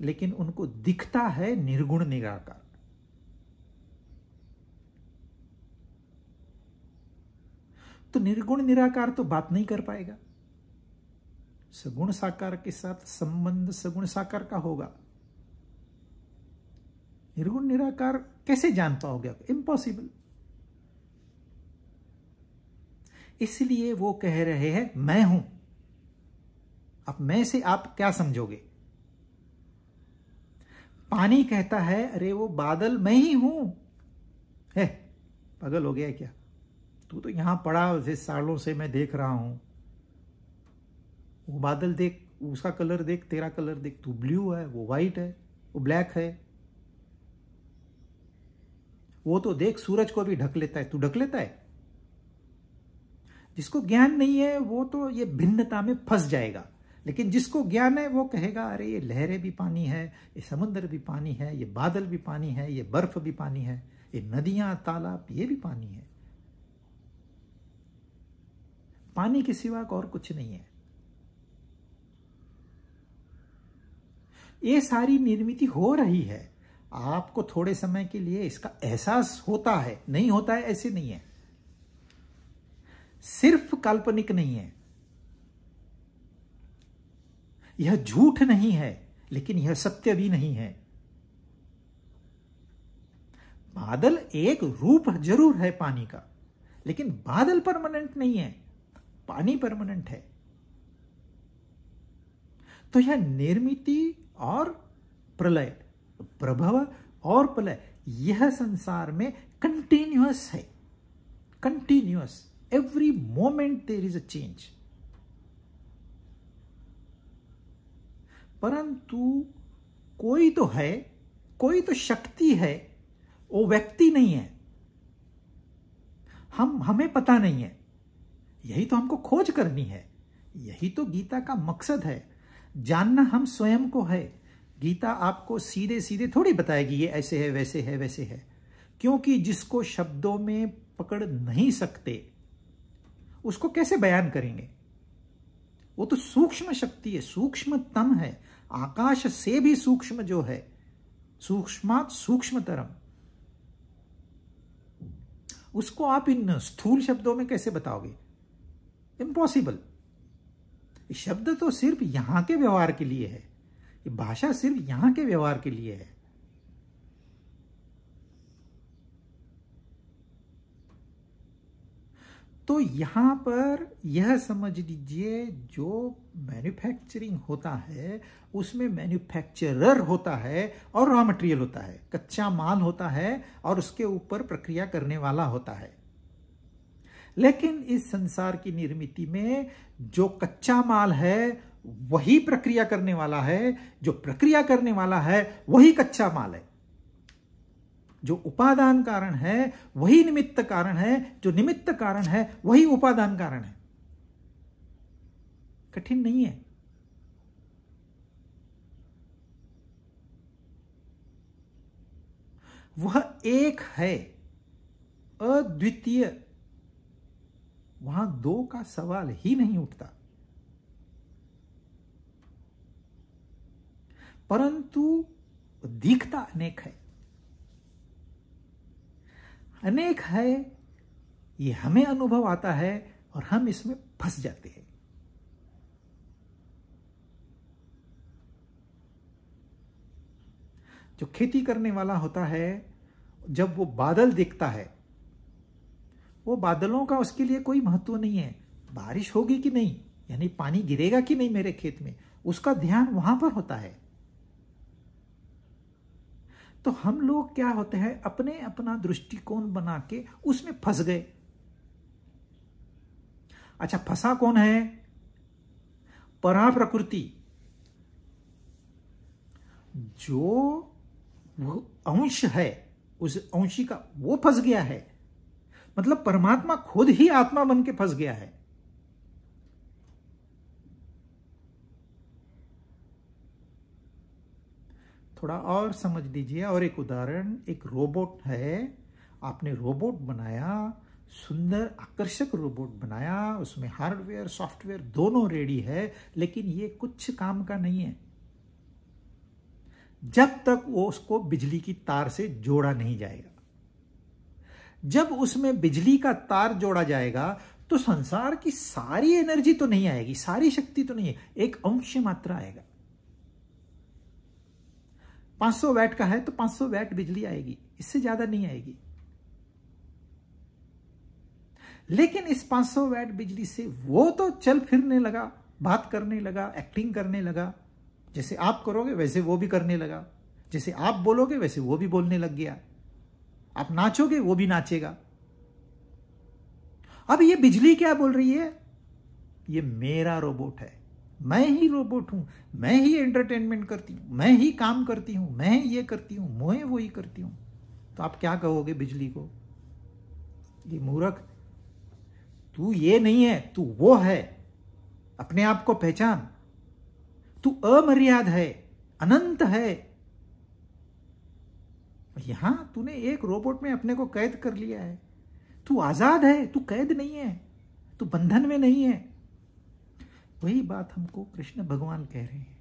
लेकिन उनको दिखता है निर्गुण निराकार। तो निर्गुण निराकार तो बात नहीं कर पाएगा। सगुण साकार के साथ संबंध सगुण साकार का होगा। निर्गुण निराकार कैसे जान पाओगे? इम्पॉसिबल। इसलिए वो कह रहे हैं मैं हूं। अब मैं से आप क्या समझोगे? पानी कहता है अरे वो बादल मैं ही हूं। है पागल हो गया क्या? तू तो यहां पड़ा वैसे सालों से मैं देख रहा हूं। वो बादल देख, उसका कलर देख, तेरा कलर देख। तू ब्लू है, वो व्हाइट है, वो ब्लैक है। वो तो देख सूरज को भी ढक लेता है, तू ढक लेता है? जिसको ज्ञान नहीं है वो तो ये भिन्नता में फंस जाएगा, लेकिन जिसको ज्ञान है वो कहेगा अरे ये लहरें भी पानी है, ये समुद्र भी पानी है, ये बादल भी पानी है, ये बर्फ भी पानी है, ये नदियां तालाब ये भी पानी है। पानी के सिवा और कुछ नहीं है। ये सारी निर्मिति हो रही है। आपको थोड़े समय के लिए इसका एहसास होता है, नहीं होता है ऐसे नहीं है। सिर्फ काल्पनिक नहीं है, यह झूठ नहीं है, लेकिन यह सत्य भी नहीं है। बादल एक रूप जरूर है पानी का, लेकिन बादल परमानेंट नहीं है, पानी परमानेंट है। तो यह निर्मिति और प्रलय, प्रभव और प्रलय, यह संसार में कंटिन्यूअस है। Continuous, every moment there is a change. परंतु कोई तो है, कोई तो शक्ति है, वो व्यक्ति नहीं है। हमें पता नहीं है। यही तो हमको खोज करनी है। यही तो गीता का मकसद है। जानना हम स्वयं को है। गीता आपको सीधे सीधे थोड़ी बताएगी ये ऐसे है, वैसे है, वैसे है। क्योंकि जिसको शब्दों में पकड़ नहीं सकते उसको कैसे बयान करेंगे? वो तो सूक्ष्म शक्ति है, सूक्ष्मतम है, आकाश से भी सूक्ष्म जो है, सूक्ष्मात सूक्ष्मतरम। उसको आप इन स्थूल शब्दों में कैसे बताओगे? इम्पॉसिबल। शब्द तो सिर्फ यहां के व्यवहार के लिए है, ये भाषा सिर्फ यहां के व्यवहार के लिए है। तो यहां पर यह समझ लीजिए, जो मैन्युफैक्चरिंग होता है उसमें मैन्युफैक्चरर होता है और रॉ मटेरियल होता है, कच्चा माल होता है और उसके ऊपर प्रक्रिया करने वाला होता है। लेकिन इस संसार की निर्मिति में जो कच्चा माल है वही प्रक्रिया करने वाला है, जो प्रक्रिया करने वाला है वही कच्चा माल है। जो उपादान कारण है वही निमित्त कारण है, जो निमित्त कारण है वही उपादान कारण है। कठिन नहीं है। वह एक है, अद्वितीय। वहां दो का सवाल ही नहीं उठता। परंतु दिखता अनेक है। अनेक है, ये हमें अनुभव आता है और हम इसमें फंस जाते हैं। जो खेती करने वाला होता है, जब वो बादल देखता है, वो बादलों का उसके लिए कोई महत्व नहीं है, बारिश होगी कि नहीं, यानी पानी गिरेगा कि नहीं मेरे खेत में, उसका ध्यान वहां पर होता है। तो हम लोग क्या होते हैं, अपने अपना दृष्टिकोण बना के उसमें फंस गए। अच्छा, फंसा कौन है? परा प्रकृति, जो वो अंश है, उस अंशी का वो फंस गया है। मतलब परमात्मा खुद ही आत्मा बन के फंस गया है। थोड़ा और समझ लीजिए, और एक उदाहरण, एक रोबोट है, आपने रोबोट बनाया, सुंदर आकर्षक रोबोट बनाया, उसमें हार्डवेयर सॉफ्टवेयर दोनों रेडी है, लेकिन ये कुछ काम का नहीं है जब तक वो उसको बिजली की तार से जोड़ा नहीं जाएगा। जब उसमें बिजली का तार जोड़ा जाएगा तो संसार की सारी एनर्जी तो नहीं आएगी, सारी शक्ति तो नहीं है, एक अंश मात्र आएगा। 500 वैट का है तो 500 वैट बिजली आएगी, इससे ज्यादा नहीं आएगी। लेकिन इस 500 वैट बिजली से वो तो चल फिरने लगा, बात करने लगा, एक्टिंग करने लगा। जैसे आप करोगे वैसे वो भी करने लगा, जैसे आप बोलोगे वैसे वो भी बोलने लग गया, आप नाचोगे वो भी नाचेगा। अब ये बिजली क्या बोल रही है? ये मेरा रोबोट है, मैं ही रोबोट हूं, मैं ही एंटरटेनमेंट करती हूं, मैं ही काम करती हूं, मैं ये करती हूं, मैं वो ही करती हूं। तो आप क्या कहोगे बिजली को? ये मूर्ख, तू ये नहीं है, तू वो है, अपने आप को पहचान, तू अमर्याद है, अनंत है। यहां तूने एक रोबोट में अपने को कैद कर लिया है। तू आजाद है, तू कैद नहीं है, तू बंधन में नहीं है। वही बात हमको कृष्ण भगवान कह रहे हैं।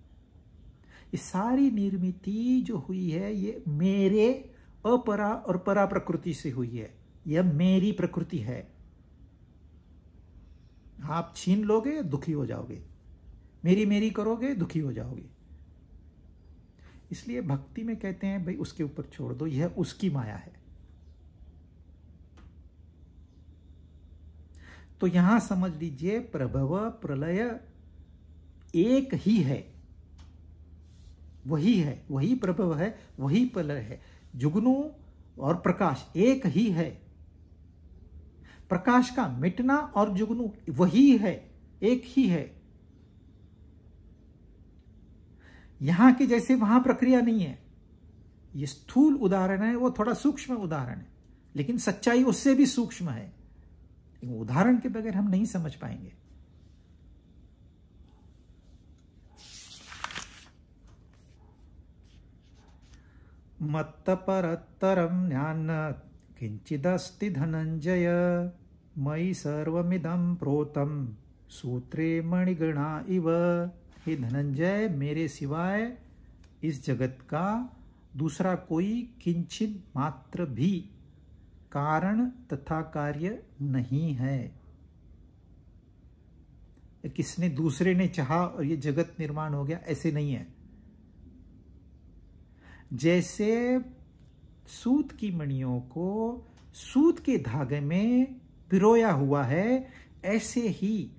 ये सारी निर्मिति जो हुई है, ये मेरे अपरा और परा प्रकृति से हुई है। यह मेरी प्रकृति है। आप छीन लोगे दुखी हो जाओगे, मेरी मेरी करोगे दुखी हो जाओगे। इसलिए भक्ति में कहते हैं भाई उसके ऊपर छोड़ दो, यह उसकी माया है। तो यहां समझ लीजिए, प्रभव प्रलय एक ही है, वही है, वही प्रभव है, वही प्रलय है। जुगनू और प्रकाश एक ही है। प्रकाश का मिटना और जुगनू वही है, एक ही है। यहां के जैसे वहां प्रक्रिया नहीं है। ये स्थूल उदाहरण है, वो थोड़ा सूक्ष्म उदाहरण है, लेकिन सच्चाई उससे भी सूक्ष्म है। उदाहरण के बगैर हम नहीं समझ पाएंगे। मत्त परत्तरम ज्ञान किंचिदस्ति धनंजय, मयि सर्वमिदं प्रोतम सूत्रे मणिगणा इव। हे धनंजय, मेरे सिवाय इस जगत का दूसरा कोई किंचित मात्र भी कारण तथा कार्य नहीं है। किसने, दूसरे ने चाहा और ये जगत निर्माण हो गया, ऐसे नहीं है। जैसे सूत की मणियों को सूत के धागे में पिरोया हुआ है, ऐसे ही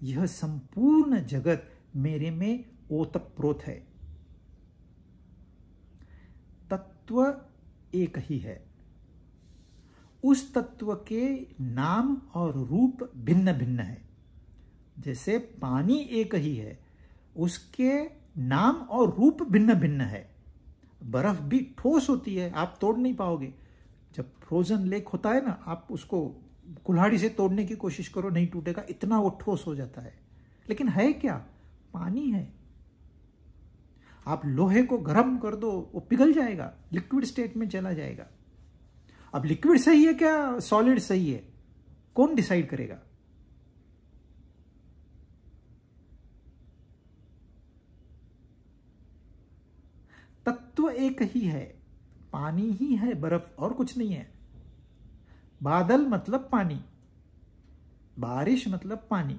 यह संपूर्ण जगत मेरे में ओतप्रोत है। तत्व एक ही है, उस तत्व के नाम और रूप भिन्न भिन्न है। जैसे पानी एक ही है, उसके नाम और रूप भिन्न भिन्न है। बर्फ भी ठोस होती है, आप तोड़ नहीं पाओगे। जब फ्रोजन लेक होता है ना, आप उसको कुल्हाड़ी से तोड़ने की कोशिश करो, नहीं टूटेगा, इतना वो ठोस हो जाता है। लेकिन है क्या? पानी है। आप लोहे को गर्म कर दो, वो पिघल जाएगा, लिक्विड स्टेट में चला जाएगा। अब लिक्विड सही है क्या सॉलिड सही है, कौन डिसाइड करेगा? तत्व एक ही है, पानी ही है, बर्फ और कुछ नहीं है। बादल मतलब पानी, बारिश मतलब पानी,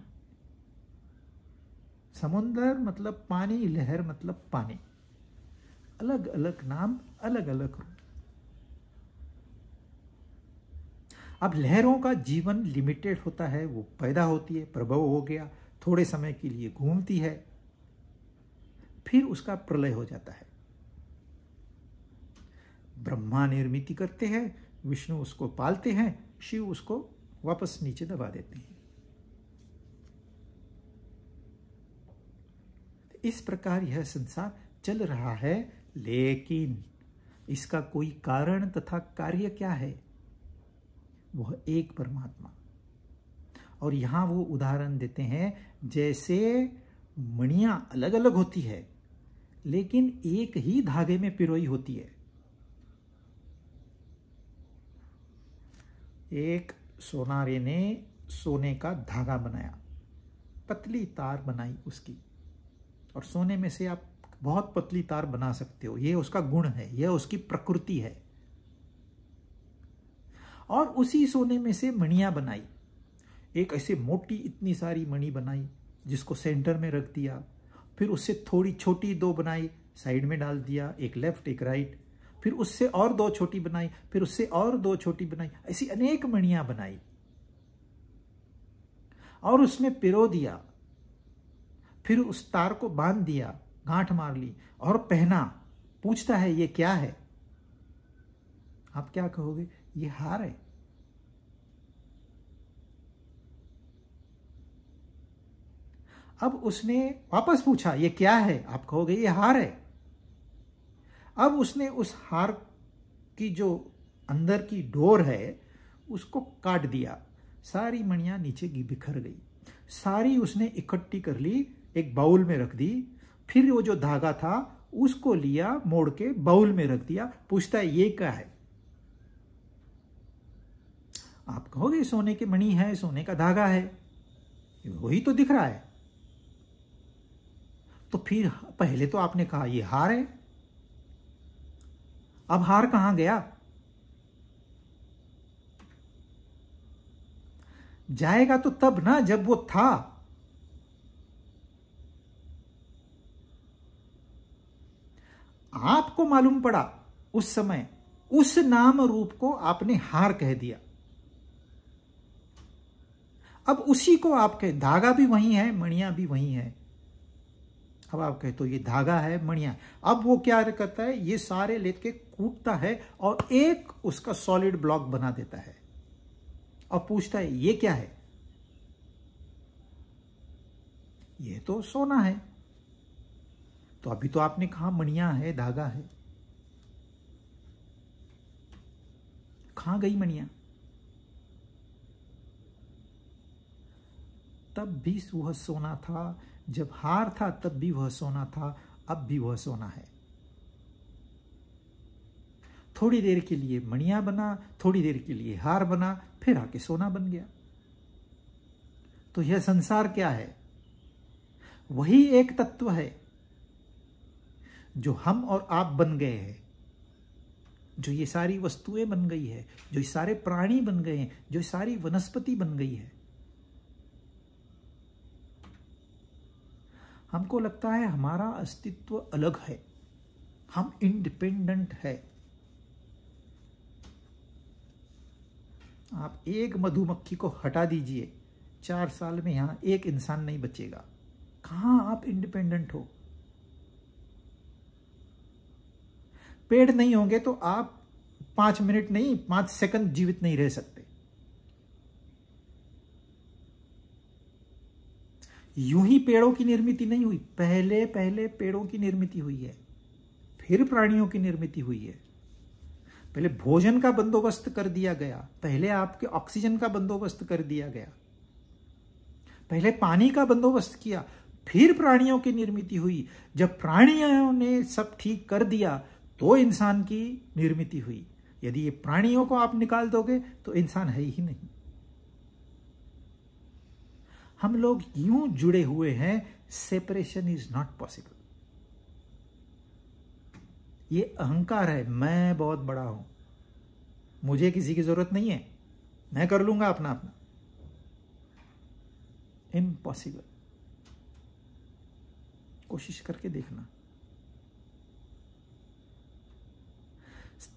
समुद्र मतलब पानी, लहर मतलब पानी। अलग अलग नाम, अलग अलग रूप। अब लहरों का जीवन लिमिटेड होता है, वो पैदा होती है, प्रभव हो गया, थोड़े समय के लिए घूमती है, फिर उसका प्रलय हो जाता है। ब्रह्मा निर्मिति करते हैं, विष्णु उसको पालते हैं, शिव उसको वापस नीचे दबा देते हैं। इस प्रकार यह संसार चल रहा है, लेकिन इसका कोई कारण तथा कार्य क्या है? वह एक परमात्मा। और यहां वो उदाहरण देते हैं, जैसे मणियां अलग अलग होती है लेकिन एक ही धागे में पिरोई होती है। एक सोनारे ने सोने का धागा बनाया, पतली तार बनाई उसकी, और सोने में से आप बहुत पतली तार बना सकते हो, यह उसका गुण है, यह उसकी प्रकृति है। और उसी सोने में से मणियां बनाई, एक ऐसे मोटी इतनी सारी मणि बनाई जिसको सेंटर में रख दिया, फिर उससे थोड़ी छोटी दो बनाई, साइड में डाल दिया, एक लेफ्ट एक राइट, फिर उससे और दो छोटी बनाई, फिर उससे और दो छोटी बनाई, ऐसी अनेक मणियां बनाई और उसमें पिरो दिया। फिर उस तार को बांध दिया, गांठ मार ली और पहना। पूछता है ये क्या है? आप क्या कहोगे? ये हार है। अब उसने वापस पूछा ये क्या है? आप कहोगे ये हार है। अब उसने उस हार की जो अंदर की डोर है उसको काट दिया, सारी मणियां नीचे बिखर गई, सारी उसने इकट्ठी कर ली, एक बाउल में रख दी। फिर वो जो धागा था उसको लिया, मोड़ के बाउल में रख दिया। पूछता है ये क्या है? आप कहोगे सोने की मणि है, सोने का धागा है, वही तो दिख रहा है। तो फिर पहले तो आपने कहा ये हार है, अब हार कहां गया? जाएगा तो तब ना जब वो था। आपको मालूम पड़ा उस समय, उस नाम रूप को आपने हार कह दिया। अब उसी को आप कहे, धागा भी वही है, मणियां भी वही है। अब आप कहे तो ये धागा है, मणियां। अब वो क्या करता है, ये सारे लेके कूटता है और एक उसका सॉलिड ब्लॉक बना देता है और पूछता है ये क्या है? ये तो सोना है। तो अभी तो आपने कहा मणियां है, धागा है, कहां गई मणियां? तब भी वह सोना था, जब हार था तब भी वह सोना था, अब भी वह सोना है। थोड़ी देर के लिए मणियां बना, थोड़ी देर के लिए हार बना, फिर आके सोना बन गया। तो यह संसार क्या है? वही एक तत्व है जो हम और आप बन गए हैं, जो ये सारी वस्तुएं बन गई है, जो ये सारे प्राणी बन गए हैं, जो ये सारी वनस्पति बन गई है। हमको लगता है हमारा अस्तित्व अलग है, हम इंडिपेंडेंट है। आप एक मधुमक्खी को हटा दीजिए, 4 साल में यहां एक इंसान नहीं बचेगा। कहां आप इंडिपेंडेंट हो? पेड़ नहीं होंगे तो आप 5 मिनट नहीं, 5 सेकंड जीवित नहीं रह सकते। यूं ही पेड़ों की निर्मिति नहीं हुई, पहले पहले पेड़ों की निर्मिति हुई है, फिर प्राणियों की निर्मिति हुई है। पहले भोजन का बंदोबस्त कर दिया गया, पहले आपके ऑक्सीजन का बंदोबस्त कर दिया गया, पहले पानी का बंदोबस्त किया, फिर प्राणियों की निर्मिति हुई। जब प्राणियों ने सब ठीक कर दिया तो इंसान की निर्मिति हुई। यदि ये प्राणियों को आप निकाल दोगे तो इंसान है ही नहीं। हम लोग यूं जुड़े हुए हैं, सेपरेशन इज नॉट पॉसिबल। ये अहंकार है, मैं बहुत बड़ा हूं, मुझे किसी की जरूरत नहीं है, मैं कर लूंगा अपना अपना। इम्पॉसिबल। कोशिश करके देखना।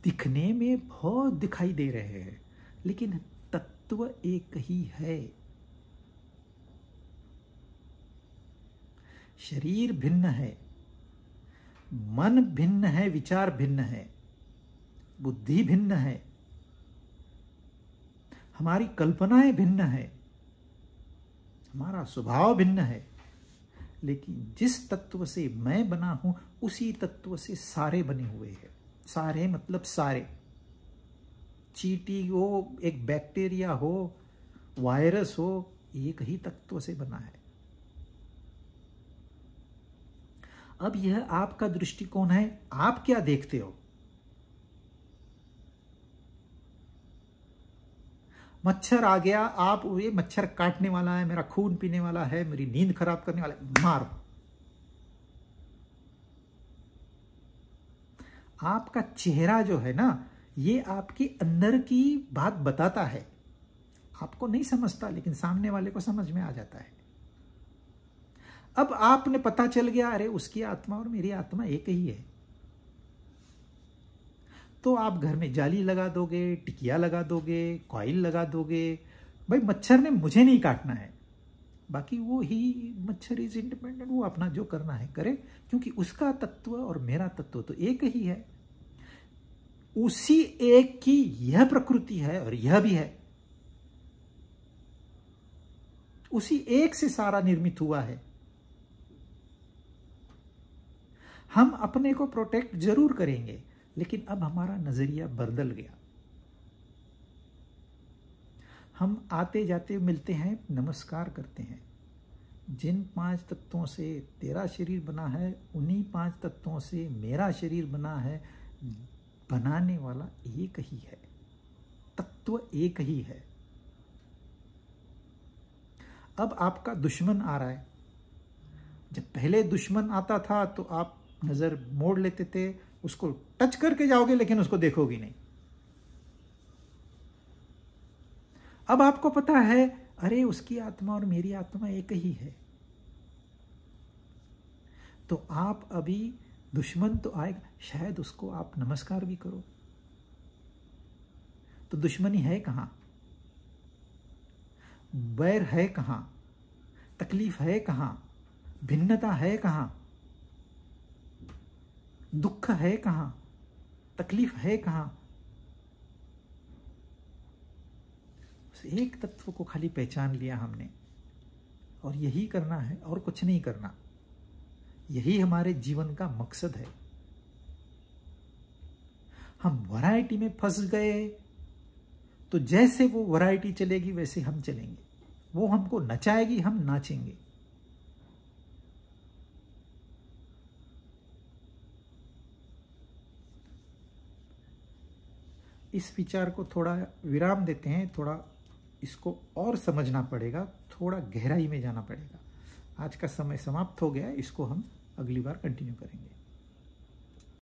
दिखने में बहुत दिखाई दे रहे हैं, लेकिन तत्व एक ही है। शरीर भिन्न है, मन भिन्न है, विचार भिन्न है, बुद्धि भिन्न है, हमारी कल्पनाएं भिन्न है, हमारा स्वभाव भिन्न है, लेकिन जिस तत्व से मैं बना हूं उसी तत्व से सारे बने हुए हैं। सारे मतलब सारे। चींटी हो, एक बैक्टीरिया हो, वायरस हो, एक ही तत्व से बना है। अब यह आपका दृष्टिकोण है, आप क्या देखते हो। मच्छर आ गया, आप ये मच्छर काटने वाला है, मेरा खून पीने वाला है, मेरी नींद खराब करने वाला है, मारो। आपका चेहरा जो है ना, ये आपके अंदर की बात बताता है। आपको नहीं समझता, लेकिन सामने वाले को समझ में आ जाता है। अब आपने पता चल गया, अरे उसकी आत्मा और मेरी आत्मा एक ही है, तो आप घर में जाली लगा दोगे, टिकिया लगा दोगे, कॉइल लगा दोगे। भाई मच्छर ने मुझे नहीं काटना है, बाकी वो ही मच्छर इज इंडिपेंडेंट, वो अपना जो करना है करे, क्योंकि उसका तत्व और मेरा तत्व तो एक ही है। उसी एक की यह प्रकृति है और यह भी है। उसी एक से सारा निर्मित हुआ है। हम अपने को प्रोटेक्ट जरूर करेंगे, लेकिन अब हमारा नजरिया बदल गया। हम आते जाते मिलते हैं, नमस्कार करते हैं। जिन 5 तत्वों से तेरा शरीर बना है, उन्हीं 5 तत्वों से मेरा शरीर बना है। बनाने वाला एक ही है, तत्व एक ही है। अब आपका दुश्मन आ रहा है। जब पहले दुश्मन आता था तो आप नजर मोड़ लेते थे, उसको टच करके जाओगे लेकिन उसको देखोगे नहीं। अब आपको पता है, अरे उसकी आत्मा और मेरी आत्मा एक ही है, तो आप अभी दुश्मन तो आएगा, शायद उसको आप नमस्कार भी करो। तो दुश्मनी है कहां, बैर है कहां, तकलीफ है कहां, भिन्नता है कहां, दुख है कहां, तकलीफ है कहां। एक तत्व को खाली पहचान लिया हमने, और यही करना है और कुछ नहीं करना। यही हमारे जीवन का मकसद है। हम वैरायटी में फंस गए तो जैसे वो वैरायटी चलेगी वैसे हम चलेंगे। वो हमको नचाएगी, हम नाचेंगे। इस विचार को थोड़ा विराम देते हैं, थोड़ा इसको और समझना पड़ेगा, थोड़ा गहराई में जाना पड़ेगा। आज का समय समाप्त हो गया है, इसको हम अगली बार कंटिन्यू करेंगे।